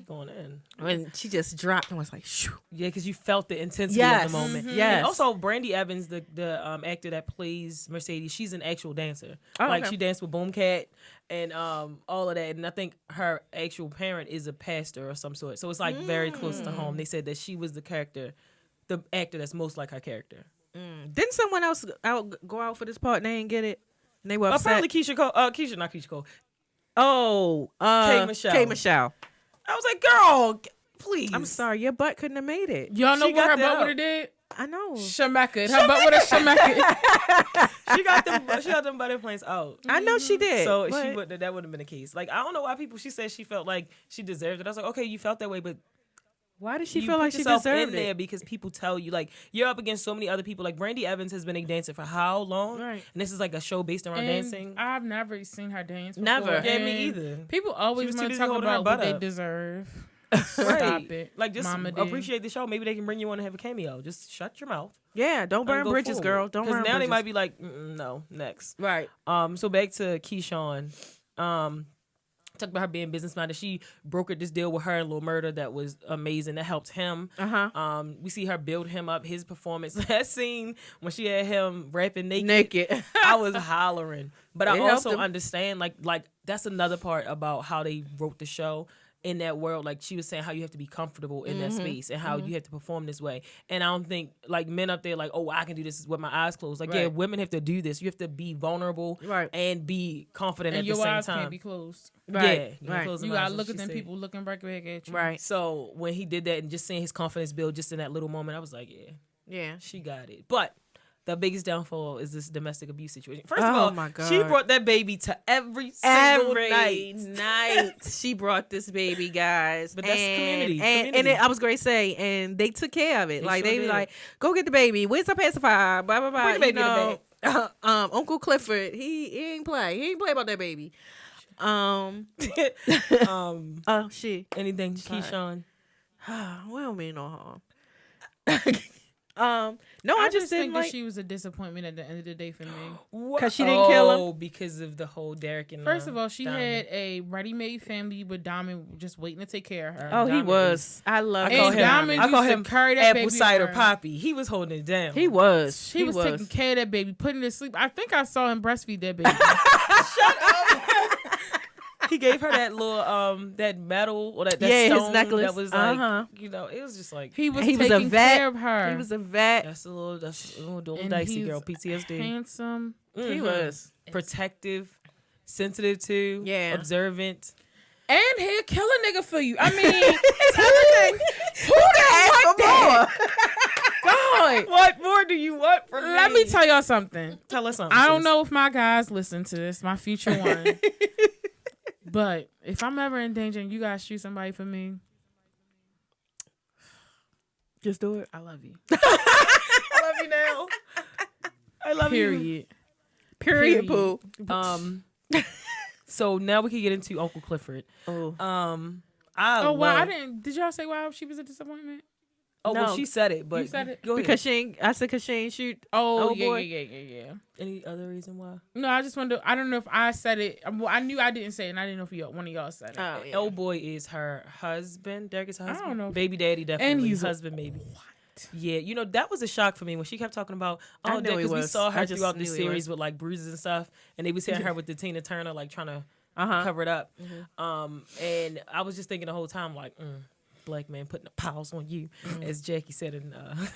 going in. When she just dropped and was like, shoo. Yeah, because you felt the intensity of the moment. Yes. And also, Brandy Evans, the actor that plays Mercedes, she's an actual dancer. Like she danced with Boom Cat and all of that. And I think her actual parent is a pastor or some sort. So it's like very close to home. They said that she was the actor that's most like her character. Didn't someone else go out for this part and they didn't get it? And they were upset. Apparently not Keisha Cole. Oh, K. Michelle. K. Michelle. I was like, girl, please. I'm sorry, your butt couldn't have made it. Y'all know She what got her that butt would up. have did? I know. Shemekka. Her butt would have Shemekka. She got them butter planes out. I know she did. So but that wouldn't have been the case. Like, I don't know why she said she felt like she deserved it. I was like, okay, you felt that way, but why did she you feel put like she yourself deserved in there it? because people tell you, like, you're up against so many other people. Like, Brandy Evans has been a dancer for how long? Right. And this is like a show based around dancing. I've never seen her dance before. Never. Yeah, me and either. People always was too want to busy talk holding her about what butt they up. deserve. Right. Stop it. Like, just Mama did. appreciate the show. Maybe they can bring you on and have a cameo. Just shut your mouth. Yeah, don't burn and go bridges, forward. girl. Don't burn Because now bridges. they might be like, no, next. Right. So back to Keyshawn. Talked about her being business minded. She brokered this deal with her and Lil Murda that was amazing. That helped him. We see her build him up. His performance. That scene when she had him rapping naked. I was hollering. But I It helped also him. understand like that's another part about how they wrote the show. In that world, like she was saying, how you have to be comfortable in that space and how you have to perform this way. And I don't think like men up there like, oh, I can do this with my eyes closed. Like, yeah, women have to do this. You have to be vulnerable and be confident And at your the same eyes time. can't be closed. Right. Yeah, Right. close them You eyes, gotta as look she at them said. people looking right back at you. Right. So when he did that and just seeing his confidence build just in that little moment, I was like, Yeah. she got it. But the biggest downfall is this domestic abuse situation. First of Oh, all, my God. she brought that baby to every single night. She brought this baby, guys. But that's community. And I was going to say, and they took care of it. Like sure they were did. like, go get the baby. Where's the pacifier? Blah blah blah. Bring the baby in the Uncle Clifford, he ain't play. He ain't play about that baby. Oh shit. Anything, Keyshawn? We don't mean no harm. No, I I just just didn't think that like. she was a disappointment at the end of the day for me. 'Cause she didn't kill him? Oh, because of the whole Derek and First of all, she Diamond. had a ready-made family with Diamond just waiting to take care of her. Oh, he Diamond was. I love I call And him. Diamond I call used to him carry that apple baby cider around. poppy. He was holding it down. He was. She was taking care of that baby, putting it to sleep. I think I saw him breastfeed that baby. He gave her that little that metal or that Yeah, his stone necklace. that was like Uh-huh. it was just like He was He was a taking vet. care of her. He was a vet. that's a little And dicey he's girl PTSD. handsome. He Mhm. was. Protective, sensitive to, Yeah. observant. And he'll kill a nigga for you. I mean, who the want that? God. What more do you want from Let me tell y'all something. Tell us something. I don't sis. know if my guys listen to this, my future one. But if I'm ever in danger and you guys shoot somebody for me, Just do it. I love you. I love you now. I love you. Period, Pooh. So now we can get into Uncle Clifford. Oh. I Oh, wow. I love- didn't. Did y'all say why she was a disappointment? Oh, well, No. she said it, but You said it? Go ahead. Because she ain't, I said, because she ain't shoot. Oh, Oh, yeah, boy. yeah. Any other reason why? No, I just wanted to, I don't know if I said it. Well, I knew I didn't say it, and I didn't know if one of y'all said it. Oh, yeah. Old boy is her husband. Derek is her husband. don't know. Baby daddy definitely. And he's a- husband, maybe. Yeah, that was a shock for me when she kept talking about I oh, knew he because we was. saw I her just throughout the knew he series was. with like bruises and stuff, and they was seeing her with the Tina Turner like trying to Uh-huh. cover it up. And I was just thinking the whole time like, black man putting the paws on you, as Jackie said in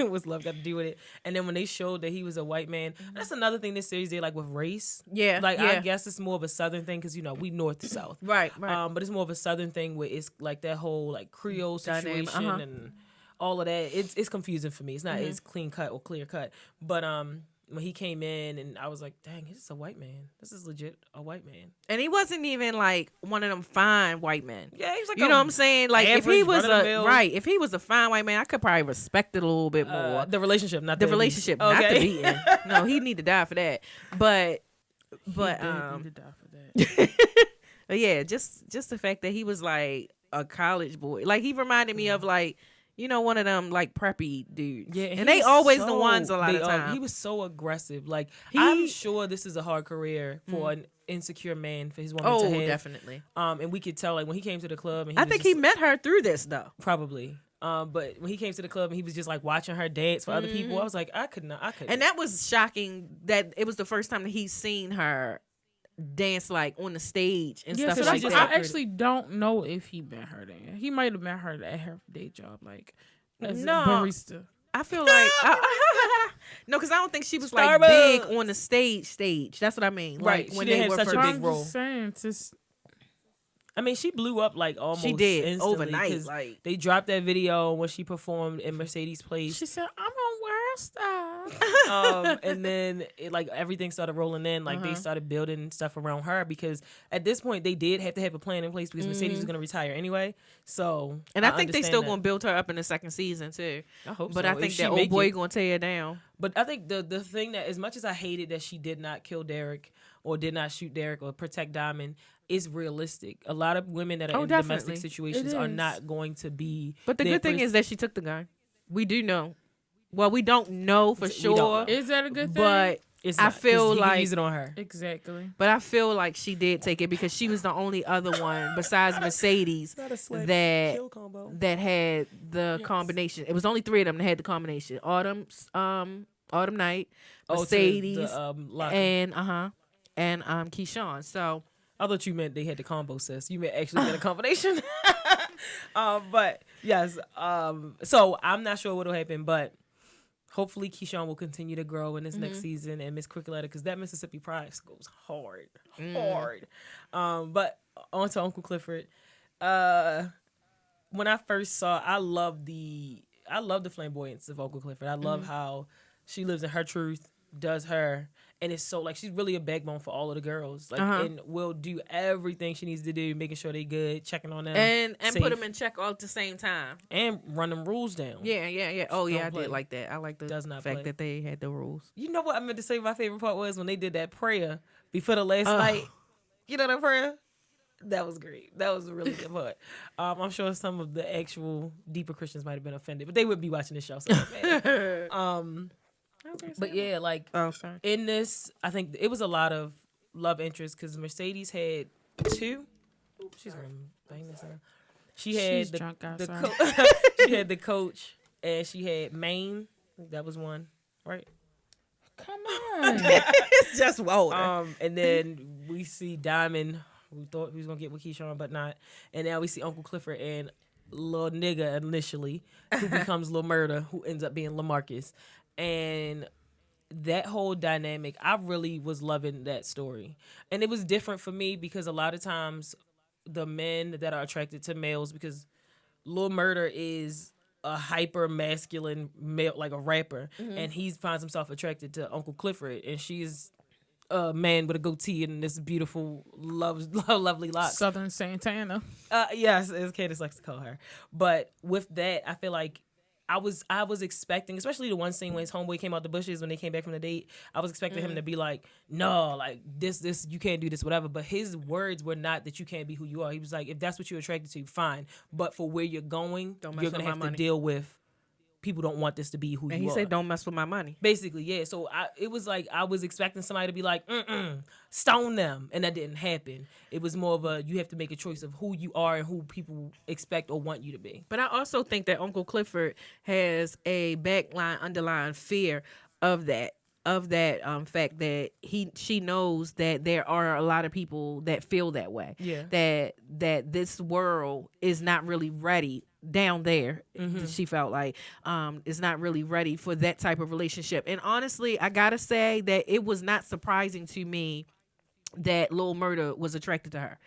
What's Love Got to Do with It. And then when they showed that he was a white man, that's another thing this series did like with race. Yeah. Like yeah. I guess it's more of a southern thing because we north to south. Right. But it's more of a southern thing where it's like that whole like Creole Dynamic, situation uh-huh. and all of that. It's confusing for me. It's not as clean cut or clear cut. But when he came in and I was like, dang, this is a white man. This is legit a white man. And he wasn't even like one of them fine white men. Yeah, he was like You know what I'm saying? Like if he average, was run-of-the-mill. if he was a fine white man, I could probably respect it a little bit more. The relationship, not The the relationship, abuse. not the Okay. beating. No, he need to die for that. But He did need to die for that. but yeah, just the fact that he was like a college boy. Like he reminded me of like, one of them like preppy dudes. Yeah, and they always the ones a lot of times. He was so aggressive. Like He- I'm sure this is a hard career for an insecure man for his woman to have. Definitely. And we could tell like when he came to the club and I think he met her through this though. probably. But when he came to the club and he was just like watching her dance for other people, I was like, I couldn't. And that was shocking that it was the first time that he's seen her dance like on the stage and Yeah, stuff so like I that. actually don't know if he met her there. He might have met her at her day job, like as No. a barista. I feel like no, because I don't think she was like Starbucks. big on the stage. That's what I mean. Right. Like She when didn't they have were such a first. big I'm role. just saying, just I mean, she blew up like almost She did instantly, overnight. 'cause Like they dropped that video when she performed in Mercedes Place. she said, "I'm on World Star." And then like everything started rolling in. Like they started building stuff around her because at this point they did have to have a plan in place because Mercedes was going to retire anyway. So and I think they still understand gonna build her up in the second season too. that. I hope But so. I If think she that make old boy it. gonna tear her down. But I think the thing that as much as I hated that she did not kill Derek or did not shoot Derek or protect Diamond is realistic. A lot of women that are Oh, in definitely. domestic situations It are is. not going to be. But the there good thing for- is that she took the gun. We do know. Well, we don't know for We don't sure, know. Is that a good thing? but it's I not, 'cause feel he can like- use it on her. Exactly. I feel like she did take it because she was the only other one besides Mercedes that had the combination. It was only three of them that had the combination. Autumn Night, Mercedes, Locker. and Keyshawn. So I thought you meant they had the combo, sis. You meant actually get a combination. But yes. So I'm not sure what'll happen, but hopefully Keyshawn will continue to grow in this next season and Miss Quickletta because that Mississippi Pride goes hard. But on to Uncle Clifford. When I first saw, I love the flamboyance of Uncle Clifford. I love how she lives in her truth, does her, and it's so like she's really a backbone for all of the girls. Like and will do everything she needs to do, making sure they good, checking on them, and safe, put them in check all at the same time. and run them rules down. Yeah. Oh yeah, I play. did like that. I like the Does not fact play. that they had the rules. You know what I meant to say? My favorite part was when they did that prayer before the last night. You know that prayer? That was great. That was a really good part. I'm sure some of the actual deeper Christians might have been offended, but they wouldn't be watching this show. So it don't matter. But yeah, like Oh, sorry. in this, I think it was a lot of love interest because Mercedes had two. She's gonna bang this out. She had She's drunk the outside. she had the coach, and she had Maine. That was one, right? Come on. Just older. And then we see Diamond. We thought he was gonna get with Keyshawn, but not. And now we see Uncle Clifford and Lil Nigga initially, who becomes Lil Murda, who ends up being LaMarcus. And that whole dynamic, I really was loving that story. And it was different for me because a lot of times the men that are attracted to males, because Lil Murda is a hyper masculine male, like a rapper, and he finds himself attracted to Uncle Clifford, and she's a man with a goatee and this beautiful, lovely locks. Southern Santana. Yes, as Candace likes to call her. But with that, I feel like I was expecting, especially the one scene when his homeboy came out the bushes when they came back from the date. I was expecting him to be like, no, like this, you can't do this, whatever. But his words were not that you can't be who you are. He was like, if that's what you're attracted to, fine. But for where you're going, Don't mess you're with gonna my have to money. deal with people don't want this to be who And you he are. said, "Don't mess with my money." Basically, yeah. So it was like I was expecting somebody to be like, stone them, and that didn't happen. It was more of a you have to make a choice of who you are and who people expect or want you to be. But I also think that Uncle Clifford has a underlying fear of that. Fact that she knows that there are a lot of people that feel that way. Yeah. That this world is not really ready down there. She felt like is not really ready for that type of relationship. And honestly, I gotta say that it was not surprising to me that Lil Murda was attracted to her.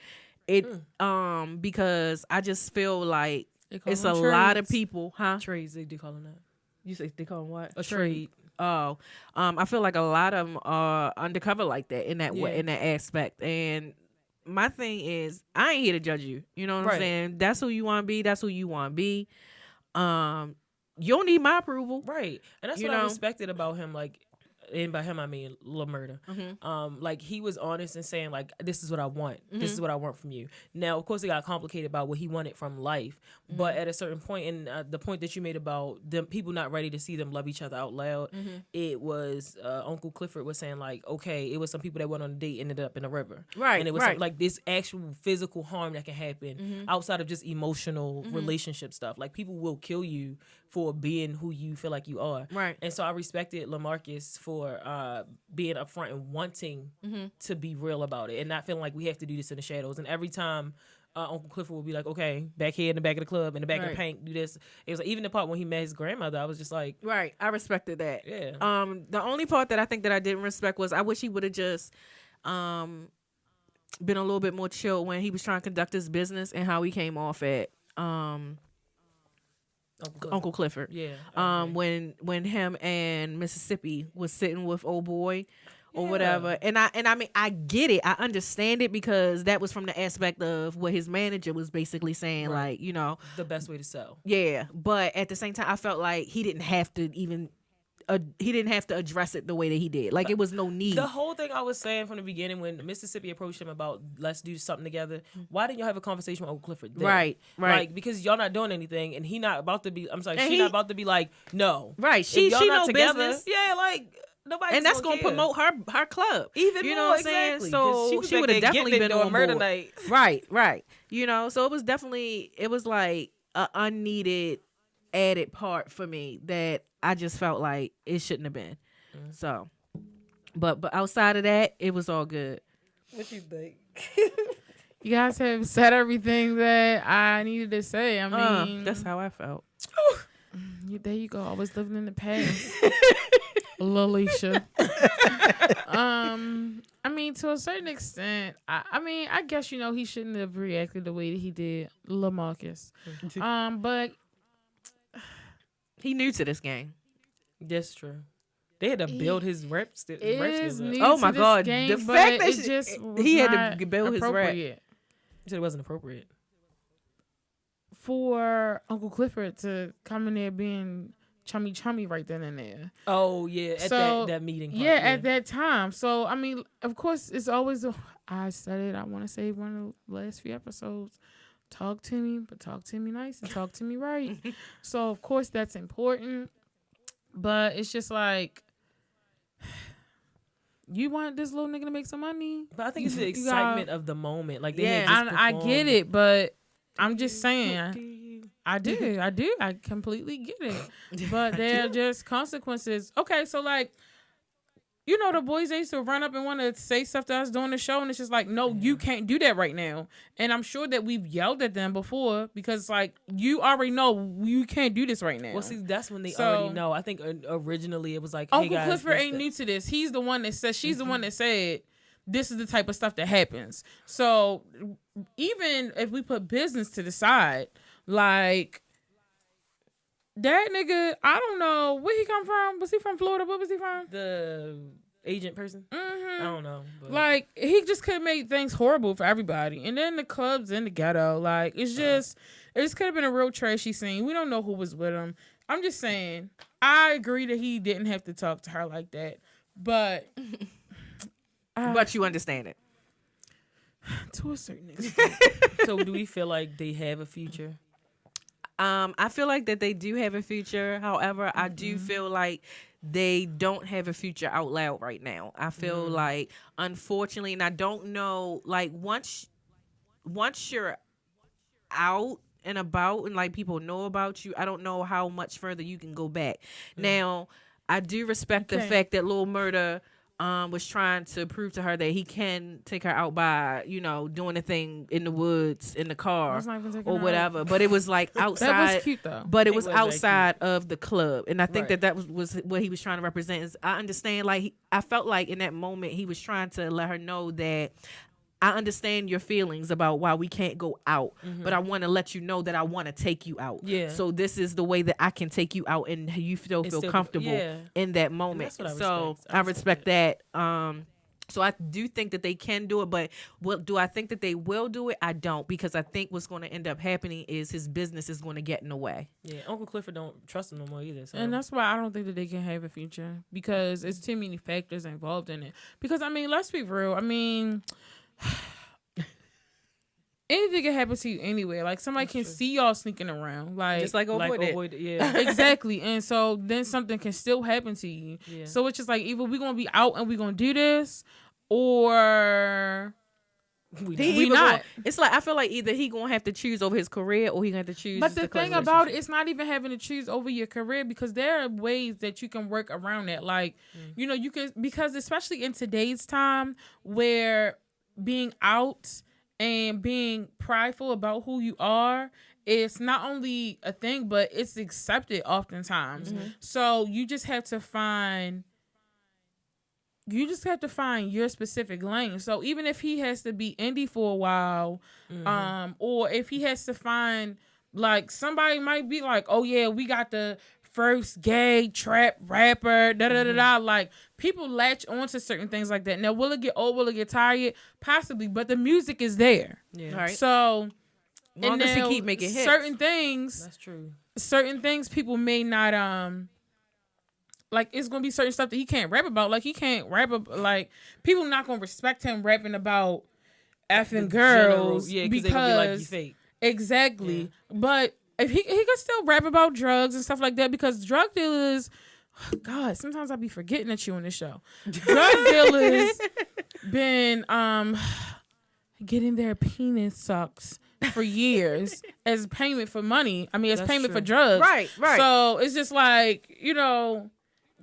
Because I just feel like call it's them a lot of trades. people, huh? Trades, they do call them that. You say they call them what? A trade. Oh, I feel like a lot of them are undercover like that in that way, Yeah. in that aspect. And my thing is, I ain't here to judge you. You know what I'm Right. saying? That's who you want to be. That's who you want to be. You don't need my approval. Right. And that's You what I know? respected about him, like, and by him I mean Lil Murda. Like he was honest and saying like, this is what I want. This is what I want from you. Now, of course, it got complicated about what he wanted from life, but at a certain point, and the point that you made about them people not ready to see them love each other out loud, it was Uncle Clifford was saying like, okay, it was some people that went on a date ended up in a river, Right, and it was right. like this actual physical harm that can happen outside of just emotional relationship stuff. Like people will kill you for being who you feel like you are. Right. And so I respected LaMarcus for being upfront and wanting to be real about it and not feeling like we have to do this in the shadows. And every time Uncle Clifford would be like, okay, back here in the back of the club, in the back of the Right. paint, do this. It was like, even the part when he met his grandmother, I was just like, Right. I respected that. yeah. The only part that I think that I didn't respect was I wish he would have just been a little bit more chill when he was trying to conduct his business and how he came off at Uncle Clifford. Yeah. I agree. When him and Mississippi was sitting with old boy or Yeah. whatever. And I mean I get it. I understand it because that was from the aspect of what his manager was basically saying, Right. like, you know, The best way to sell. yeah. But at the same time I felt like he didn't have to even address it the way that he did. Like it was no need. The whole thing I was saying from the beginning when Mississippi approached him about let's do something together, why didn't y'all have a conversation with Uncle Clifford then? Right. Like because y'all not doing anything and he not about to be And she not about to be like, no. Right. If She y'all not know together, business. yeah, like nobody And that's gonna promote her club. even you more, know what I'm saying? exactly, 'cause So was she back would have there definitely getting it been during on murder board. night. Right. You know, so it was like a unneeded added part for me that I just felt like it shouldn't have been. So, but outside of that, it was all good. What you think? You guys have said everything that I needed to say. I mean, That's how I felt. there you go. I was living in the past. Lalisha. I mean, to a certain extent, I mean, I guess, you know, he shouldn't have reacted the way that he did, LaMarcus. But He new to this game. That's true. They had to build his rep skills is up. new Oh to my this God. game, The but fact that it just was he had not to build his rep. appropriate He said it wasn't appropriate. for Uncle Clifford to come in there being chummy right then and there. Oh yeah, at that meeting. Part, yeah, at that time. So I mean, of course, it's always. I said it. I want to say one of the last few episodes. Talk to me, but talk to me nice and talk to me right. So of course that's important, but it's just like you want this little nigga to make some money. But I think it's the excitement of the moment. Like I get it, but I'm just saying. I do. I completely get it. But there are just consequences. Okay, so like, you know, the boys, they used to run up and want to say stuff to us during the show, and it's just like, no, you can't do that right now. And I'm sure that we've yelled at them before because, like, you already know you can't do this right now. Well, see, that's when they already know. I think originally it was like, hey Uncle guys, Clifford ain't new to this. He's the one that said, she's the one that said, this is the type of stuff that happens. So even if we put business to the side, like, that nigga, I don't know where he come from. Was he from Florida? What was he from? The agent person? Mm-hmm. I don't know. But. Like, he just could have made things horrible for everybody. And then the clubs in the ghetto. Like, it just could have been a real trashy scene. We don't know who was with him. I'm just saying, I agree that he didn't have to talk to her like that. But... but you understand it. To a certain extent. So do we feel like they have a future? I feel like that they do have a future. However, I do feel like they don't have a future out loud right now. I feel like, unfortunately, and I don't know, like, once you're out and about and, like, people know about you, I don't know how much further you can go back. Now, I do respect the fact that Lil Murda was trying to prove to her that he can take her out by, you know, doing a thing in the woods, in the car, or whatever. But it was like outside. That was cute though. But it was outside of the club, and I think that was what he was trying to represent. Is I understand, like, I felt like in that moment he was trying to let her know that I understand your feelings about why we can't go out, but I want to let you know that I want to take you out. Yeah. So this is the way that I can take you out, and you still feel comfortable in that moment. I respect that. So I do think that they can do it, but do I think that they will do it? I don't, because I think what's going to end up happening is his business is going to get in the way. Yeah, Uncle Clifford don't trust him no more either. So. And that's why I don't think that they can have a future, because it's too many factors involved in it. Because, I mean, let's be real. I mean... anything can happen to you anyway. Like, somebody can see y'all sneaking around, like, just like boy did. Yeah. Exactly. And so then something can still happen to you. Yeah. So it's just like, either we're gonna be out and we're gonna do this, or we not. It's like, I feel like either he gonna have to choose over his career, or he gonna have to choose. But the thing about it, it's not even having to choose over your career, because there are ways that you can work around that. Like, you know, you can, because especially in today's time where being out and being prideful about who you are, it's not only a thing, but it's accepted oftentimes. So you just have to find your specific lane. So even if he has to be indie for a while, or if he has to find, like, somebody might be like, oh yeah, we got the first gay trap rapper, like, people latch on to certain things like that. Now, will it get old? Will it get tired? Possibly, but the music is there. Yeah. Right. So, long as he keep making hits. Certain things. That's true. Certain things people may not like, it's gonna be certain stuff that he can't rap about. Like, he can't rap about, like, people not gonna respect him rapping about effing girls, because they gonna be like, you fake. Exactly. Yeah. But if he could still rap about drugs and stuff like that, because drug dealers, God, sometimes I be forgetting that you on this show. Drug dealers been getting their penis sucks for years as payment for money. I mean, as payment for drugs. Right. So it's just like, you know,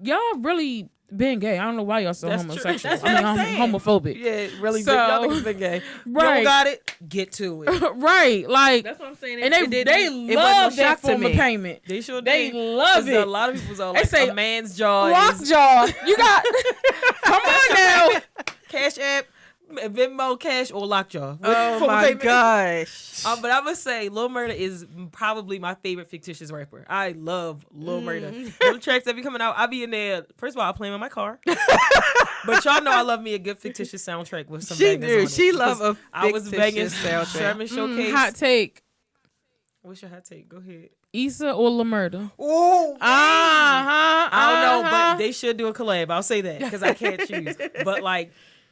y'all really been gay. I don't know why y'all so homosexual. I mean, homophobic. Yeah, really. So, y'all niggas been gay. Right. You don't got it? Get to it. Right. Like, that's what I'm saying. And they love that form of payment. They sure They did. love it. A lot of people are like, say, a man's jaw. Lockjaw. You got. Come on now. Cash App, Venmo, Cash, or Lockjaw. Oh my gosh. But I would say Lil Murda is probably my favorite fictitious rapper. I love Lil Murda. Them tracks that be coming out, I be in there. First of all, I play them in my car. But y'all know I love me a good fictitious soundtrack with some bangers on it. She love a I was banging soundtrack. Sherman Showcase. Hot take. What's your hot take? Go ahead. Issa or Lil Murda? Ooh, I don't know, Uh-huh. but they should do a collab. I'll say that because I can't choose. But like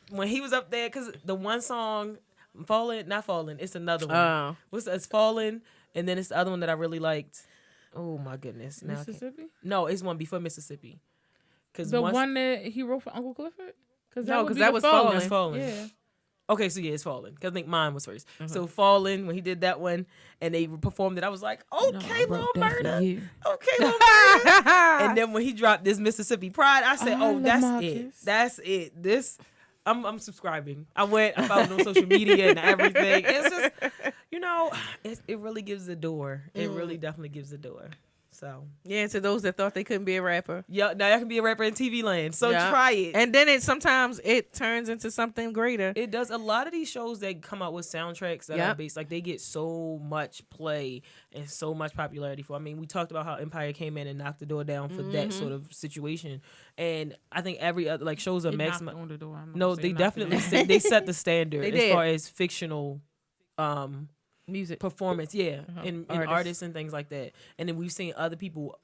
when he was up there, because the one song, not Falling, it's another one. It's Falling, and then it's the other one that I really liked. Oh my goodness, now Mississippi? No, it's one before Mississippi. Cause The one that he wrote for Uncle Clifford? Because No, 'cause that was Falling. That's Falling. Yeah. Okay, so yeah, it's Falling. Because I think mine was 1st. So Falling, when he did that one and they performed it, I was like, okay, Lil Murda. Okay, Lil Murda. And then when he dropped this Mississippi Pride, I said, that's it. That's it. This, I'm subscribing. I followed on social media and everything. It's just, it really gives the door. It really definitely gives the door. So Yeah, and to those that thought they couldn't be a rapper. yeah, now y'all can be a rapper in TV land. So try it. And then sometimes it turns into something greater. It does. A lot of these shows that come out with soundtracks that are based, like they get so much play and so much popularity for. I mean, we talked about how Empire came in and knocked the door down for that sort of situation, and I think every other like shows are maximum. On the door. No, they definitely they set the standard as far as fictional. Music performance, in artists and things like that. And then we've seen other people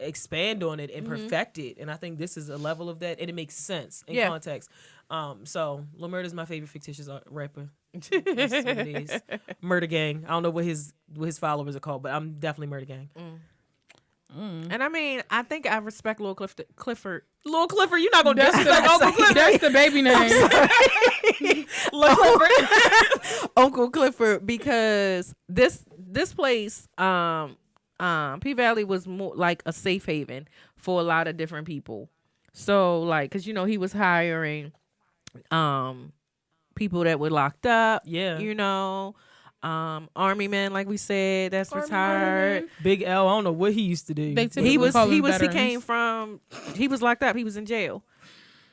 expand on it and perfect it. And I think this is a level of that, and it makes sense in context. So Lil Murda is my favorite fictitious rapper. That's what it is. Murda Gang. I don't know what his followers are called, but I'm definitely Murda Gang. And I mean, I think I respect Lil Clifford. Lil Clifford, you're not gonna disrespect Uncle Clifford. That's the baby name. Lil Clifford. Uncle Clifford, because this place, P Valley was more like a safe haven for a lot of different people. So like, cause he was hiring, people that were locked up. Yeah. Army men, like we said, that's retired. Big L, I don't know what he used to do. He was locked up. He was in jail.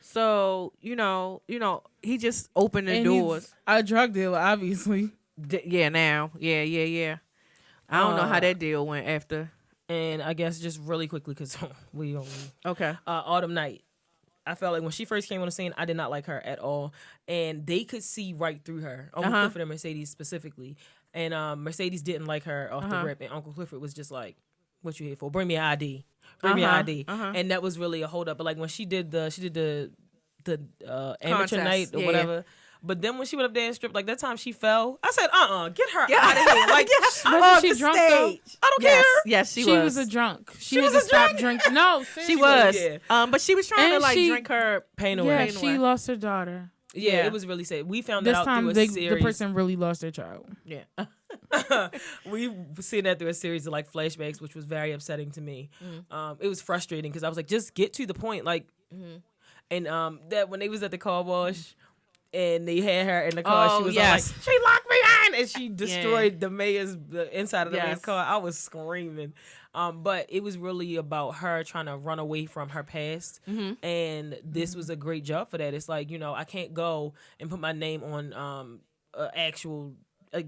So, he just opened the doors. He's a drug dealer, obviously. Now. Yeah. I don't know how that deal went after. And I guess just really quickly, because we only... Okay. Autumn Night. I felt like when she first came on the scene, I did not like her at all. And they could see right through her. Uncle Clifford and Mercedes specifically. And Mercedes didn't like her off the rip. And Uncle Clifford was just like, what you here for? Bring me an ID. Bring me an ID. And that was really a hold up. But like when she did the amateur night or whatever. But then when she went up there and stripped, like that time she fell, I said, get her out of here. Like, wasn't she drunk though? I don't care. Yes, she was a drunk. She was had to a stop drunk? drinking. No, she was. Yeah. But she was trying to drink her pain away. Yeah, she lost her daughter. Yeah, it was really sad. We found that This out time, through a the series. person really lost their child. Yeah. We seen that through a series of like flashbacks, which was very upsetting to me. It was frustrating because I was like, just get to the point, like. And that when they was at the car wash. And they had her in the car. She was all like, she locked me in. And she destroyed the inside of the mayor's car. I was screaming. But it was really about her trying to run away from her past. And this was a great job for that. It's like, I can't go and put my name on actual,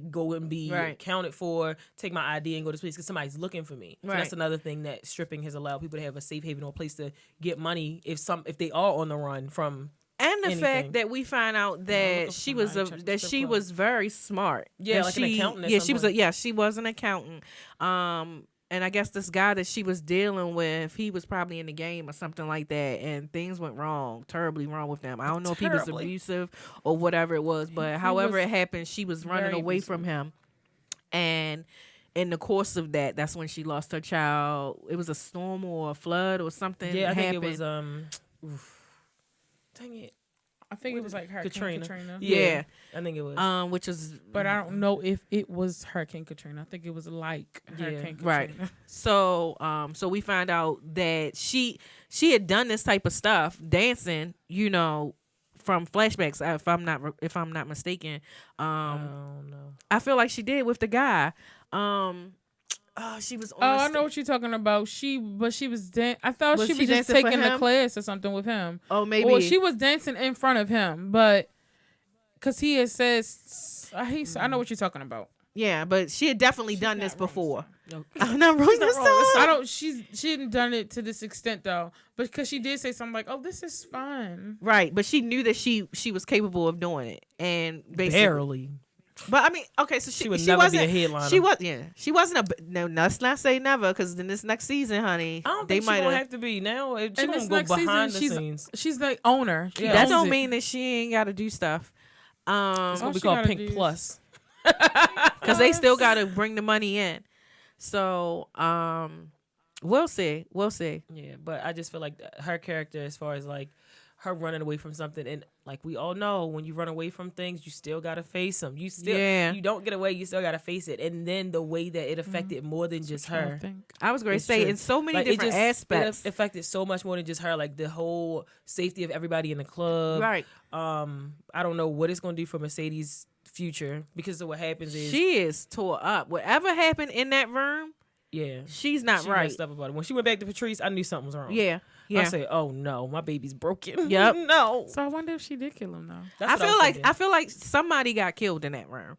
go and be accounted for, take my ID and go to this place because somebody's looking for me. So that's another thing that stripping has allowed people to have a safe haven or a place to get money if they are on the run from. And the anything. fact that we find out that she was very smart. Yeah, like an accountant. She was an accountant. And I guess this guy that she was dealing with, he was probably in the game or something like that, and things went terribly wrong with them. I don't know if he was abusive or whatever it was, but however it happened, she was running away from him. And in the course of that, that's when she lost her child. It was a storm or a flood or something. Yeah, I think happened. it was dang it. I think it was like Hurricane Katrina. Yeah, I think it was. Which is, but I don't know if it was Hurricane Katrina. I think it was like Hurricane Katrina. Right. So, so we find out that she had done this type of stuff, dancing, from flashbacks. If I'm not mistaken. I don't know. I feel like she did with the guy. She was on I know what you're talking about. She was I thought she was just taking the class or something with him. Oh, maybe. Or she was dancing in front of him, but because he had says, I know what you're talking about. Yeah, but she had definitely done this before. No. I'm not wrong. She hadn't done it to this extent though, but because she did say something like, "Oh, this is fun." Right, but she knew that she was capable of doing it, and basically, But I mean, okay, so She would never be a headliner. She wasn't a. No, let's not say never, because in this next season, honey, I don't they think she might gonna have to be now. She And gonna this go next behind the season, scenes. she's the owner. She Yeah. That owns don't it. mean that she ain't got to do stuff. It's gonna All be she called gotta Pink do is- Plus. Because they still got to bring the money in. So, we'll see. We'll see. Yeah, but I just feel like her character, as far as like her running away from something, and like we all know, when you run away from things, you still gotta face them. You still, you don't get away. You still gotta face it. And then the way that it affected more than just I her. think. I was going to It's say, true. in so many Like, different aspects. It affected so much more than just her. Like the whole safety of everybody in the club. Right. I don't know what it's gonna do for Mercedes' future, because of what happens is She is tore up. Whatever happened in that room, yeah, she's not she right. messed up about it. When she went back to Patrice, I knew something was wrong. Yeah. I Yeah. said, "Oh no, my baby's broken." Yep. No. So I wonder if she did kill him though. That's I what feel was like thinking. I feel like somebody got killed in that room.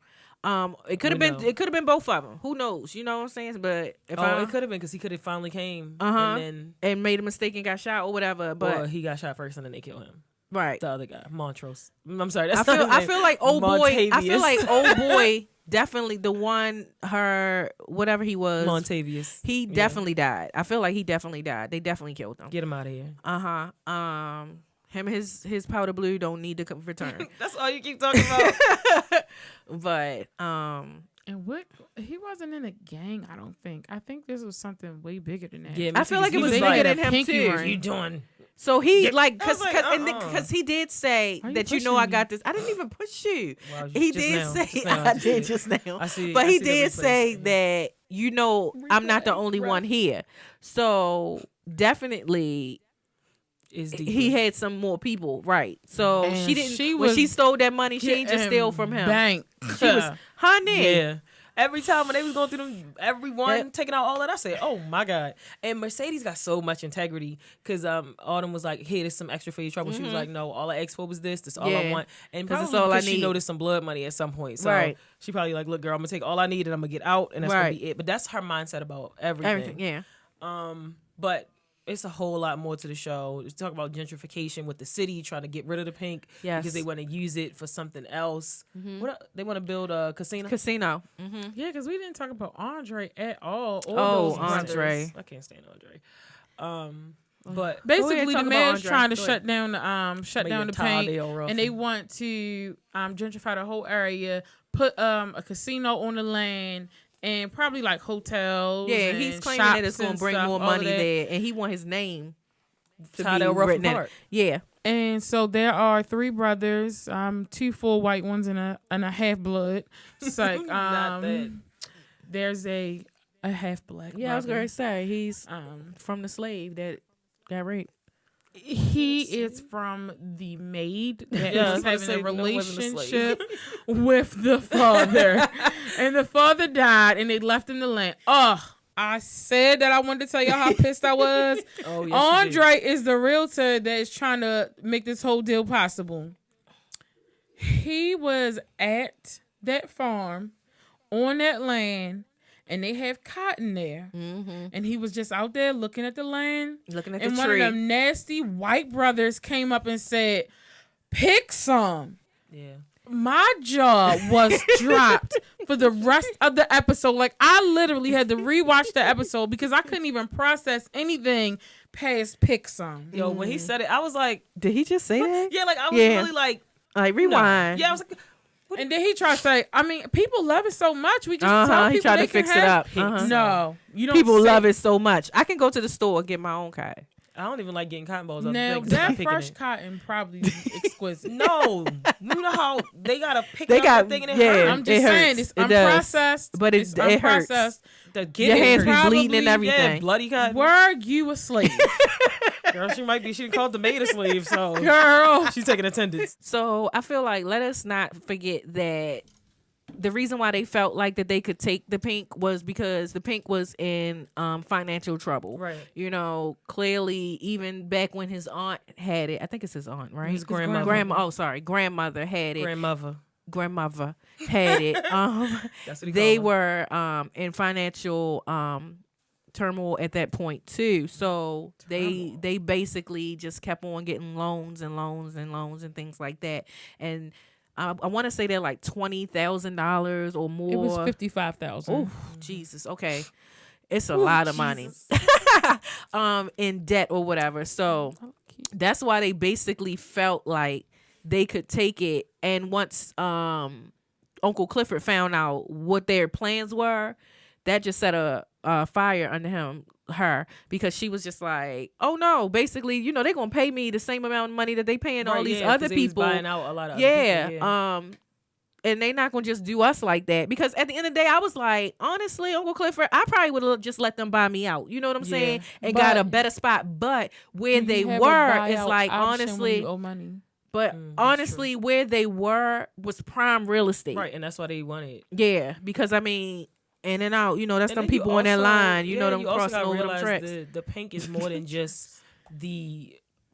It could have We been know. it could have been both of them. Who knows? You know what I'm saying? But if I it could have been because he could have finally came, Uh-huh. and then and made a mistake and got shot or whatever. But or he got shot first and then they killed him. right. The other guy, Montrose. I'm sorry. That's I not his name. feel like old boy. I Montavious. feel like old boy definitely the one. Her whatever he was. Montavious. He Yeah. definitely died. I feel like he definitely died. They definitely killed him. Get him out of here. Him and his powder blue don't need to return. That's all you keep talking about. But And what he wasn't in a gang, I don't think. I think this was something way bigger than that. Yeah, I feel like it he was was bigger like than a him pinky too. ring. you doing? So he Yeah, like I was because like, he did say Why you that you know pushing I me? got this. I didn't even push you. Wow, He just did now, say just now, I just did see just now. I see. But I he see the did replays. say that you know I'm not the only one here. So definitely Is deeper. he had some more people, right? So And she didn't. she when was she stole that money, she didn't just steal from him. Bank. She was honey. Yeah. Every time when they was going through them, everyone Yep. taking out all that, I said, "Oh my god!" And Mercedes got so much integrity because Autumn was like, "Hey, there's some extra for your trouble." She was like, "No, all I asked for was this. This all I Yeah. want." And 'Cause probably it's all I because she need. noticed some blood money at some point, so Right. she probably like, "Look, girl, I'm gonna take all I need and I'm gonna get out, and that's Right. gonna be it." But that's her mindset about everything. Everything. Yeah. But it's a whole lot more to the show. It's talk about gentrification with the city trying to get rid of the pink Yes. because they want to use it for something else. They want to build a casino. Casino. Yeah, because we didn't talk about Andre at all. Or Oh, those brothers. Andre. I can't stand Andre. But Basically, talk the about mayor's Andre. trying to Go shut down the paint, Taldale and they want to gentrify the whole area, put a casino on the land, and probably like hotels. Yeah, and he's claiming that it's shops going to and bring stuff, more all of money that. there, and he want his name to be Taldale Ruffin written in. Park. Yeah. And so there are three brothers, two full white ones and a half blood. It's like Not that. there's a half black. Yeah, I was brother. going to say he's from the slave that got raped. He is from the maid that Yeah, I was was having a gonna say, no, it wasn't a slave. relationship with the father. And the father died and they left him the land. Oh, I said that I wanted to tell y'all how pissed I was. Oh, yes, you did. Andre is the realtor that is trying to make this whole deal possible. He was at that farm on that land and they have cotton there. Mm-hmm. And he was just out there looking at the land. Looking at And the one tree. of them nasty white brothers came up and said, "Pick some." Yeah. My jaw was dropped for the rest of the episode. Like, I literally had to rewatch the episode because I couldn't even process anything past pick some. Yo, when he said it, I was like, Did he just say that? yeah, like I was Yeah. really like, Like, no. rewind. Yeah, I was like, And then he tried to say, I mean, people love it so much. We just tell Uh-huh. people He tried they to fix can it have up. Uh-huh. No, you don't. People say- love it so much. I can go to the store and get my own card. I don't even like getting cotton balls. Out Now the thing 'cause I'm that picking fresh it. cotton probably exquisite. No, you know how they gotta pick They up got- that thing and it yeah. hurts. I'm just It saying hurts. it's It does. unprocessed, But it- it's it hurts. unprocessed. The Your get hands it be hurts. bleeding and probably- Yeah, everything. bloody cotton. Were you a slave, Girl, she might be. She called the maid a slave, so girl? she's taking attendance. So I feel like let us not forget that the reason why they felt like that they could take the pink was because the pink was in financial trouble. Right. You know, clearly even back when his aunt had it, I think it's his aunt, right? His grandmother. Grandmother had it. Grandmother. Had it. That's what he They called her. were in financial turmoil at that point too. So they basically just kept on getting loans and loans and loans and things like that. And I want to say they're like $20,000 or more. It was 55,000. Oh, Jesus. Okay. It's a lot of money. In debt or whatever. So that's why they basically felt like they could take it. And once Uncle Clifford found out what their plans were, that just set a fire under her, because she was just like, oh no, basically, you know, they're gonna pay me the same amount of money that they paying all these other people. Buying out a lot of other people, yeah. And they not gonna just do us like that, because at the end of the day, I was like, honestly, Uncle Clifford, I probably would have just let them buy me out. You know what I'm saying? And got a better spot. But where they were, it's like, honestly, you owe money. But honestly, where they were was prime real estate. Right, and that's why they wanted. Yeah, because I mean, in and out, you know, that's them people on that line. You know, them crossing over them tracks. The pink is more than just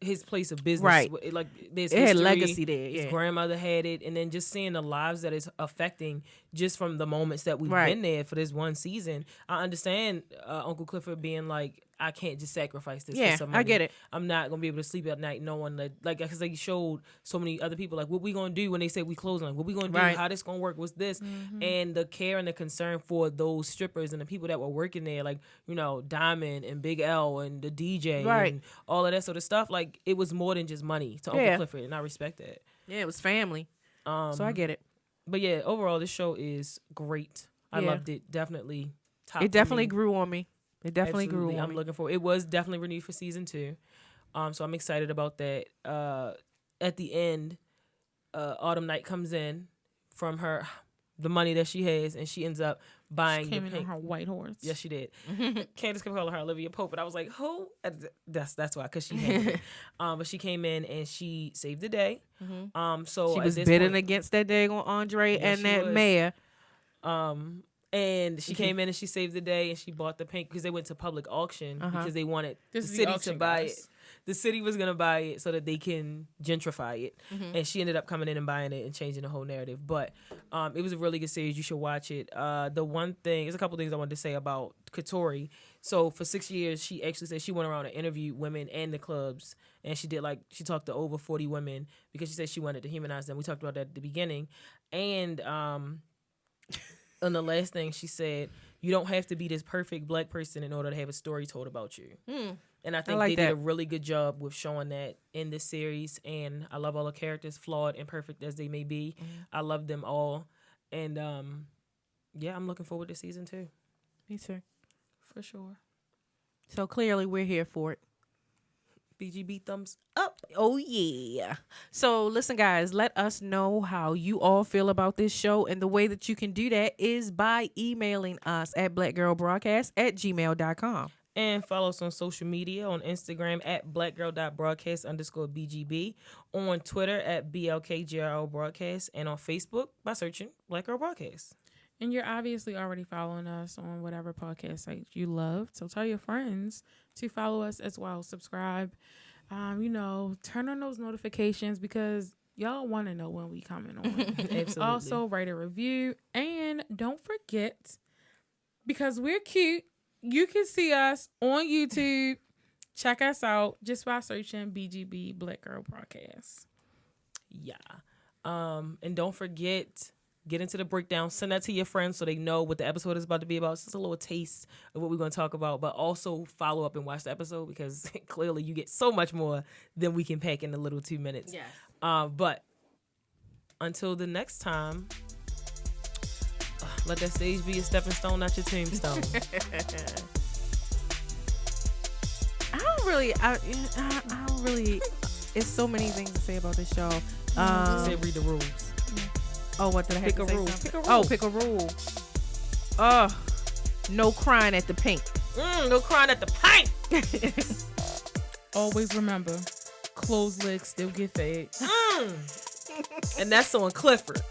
his place of business. Right. Like there's it history, had legacy there. Yeah. His grandmother had it, and then just seeing the lives that it's affecting just from the moments that we've been there for this one season. I understand Uncle Clifford being like, I can't just sacrifice this for some money. I get it. I'm not gonna be able to sleep at night knowing that, like, because they showed so many other people, like, what we gonna do when they say we closing, like, what we gonna do, how this gonna work, what's this, and the care and the concern for those strippers and the people that were working there, like, you know, Diamond and Big L and the DJ and all of that sort of stuff. Like, it was more than just money to Uncle Clifford, and I respect that. Yeah, it was family. So I get it. But yeah, overall, this show is great. I loved it. Definitely top. It definitely grew on me. It definitely grew on me. I'm looking for it. Was definitely renewed for season 2. So I'm excited about that. At the end, Autumn Night comes in from the money that she has, and she ends up buying. She came in on her white horse. Yes, she did. Candace kept calling her Olivia Pope, but I was like, who? That's why, because she had it. But she came in and she saved the day. So she was bidding against that day on Andre and that mayor. And she came in and she saved the day, and she bought the pink because they went to public auction because they wanted the city to buy it. The city was going to buy it so that they can gentrify it. And she ended up coming in and buying it and changing the whole narrative. But it was a really good series. You should watch it. The one thing, there's a couple things I wanted to say about Katori. So for 6 years, she actually said she went around and interviewed women and the clubs. And she talked to over 40 women because she said she wanted to humanize them. We talked about that at the beginning. And and the last thing she said, you don't have to be this perfect black person in order to have a story told about you. And I think they did a really good job with showing that in this series. And I love all the characters, flawed and perfect as they may be. I love them all. And yeah, I'm looking forward to season 2. Me too. For sure. So clearly we're here for it. BGB thumbs up. Oh, yeah. So listen, guys, let us know how you all feel about this show. And the way that you can do that is by emailing us at blackgirlbroadcast@gmail.com. And follow us on social media on Instagram at blackgirl.broadcast_BGB, on Twitter at BLKGRL Broadcast, and on Facebook by searching Black Girl Broadcast. And you're obviously already following us on whatever podcast site you love. So tell your friends to follow us as well. Subscribe. Turn on those notifications because y'all want to know when we coming on. Absolutely. Also, write a review. And don't forget, because we're cute, you can see us on YouTube. Check us out just by searching BGB Black Girl Broadcast. Yeah. And don't forget, get into the breakdown. Send that to your friends so they know what the episode is about to be about. It's just a little taste of what we're going to talk about. But also follow up and watch the episode because clearly you get so much more than we can pack in a little 2 minutes. Yes. But until the next time, let that stage be a stepping stone, not your tombstone. I don't really. It's so many things to say about this show. She said read the rules. Oh, what did I have Pick to a say rule. something? Pick a rule. Oh, pick a rule. No crying at the pink. No crying at the pint. Always remember, closed legs still get fed. And that's on Clifford.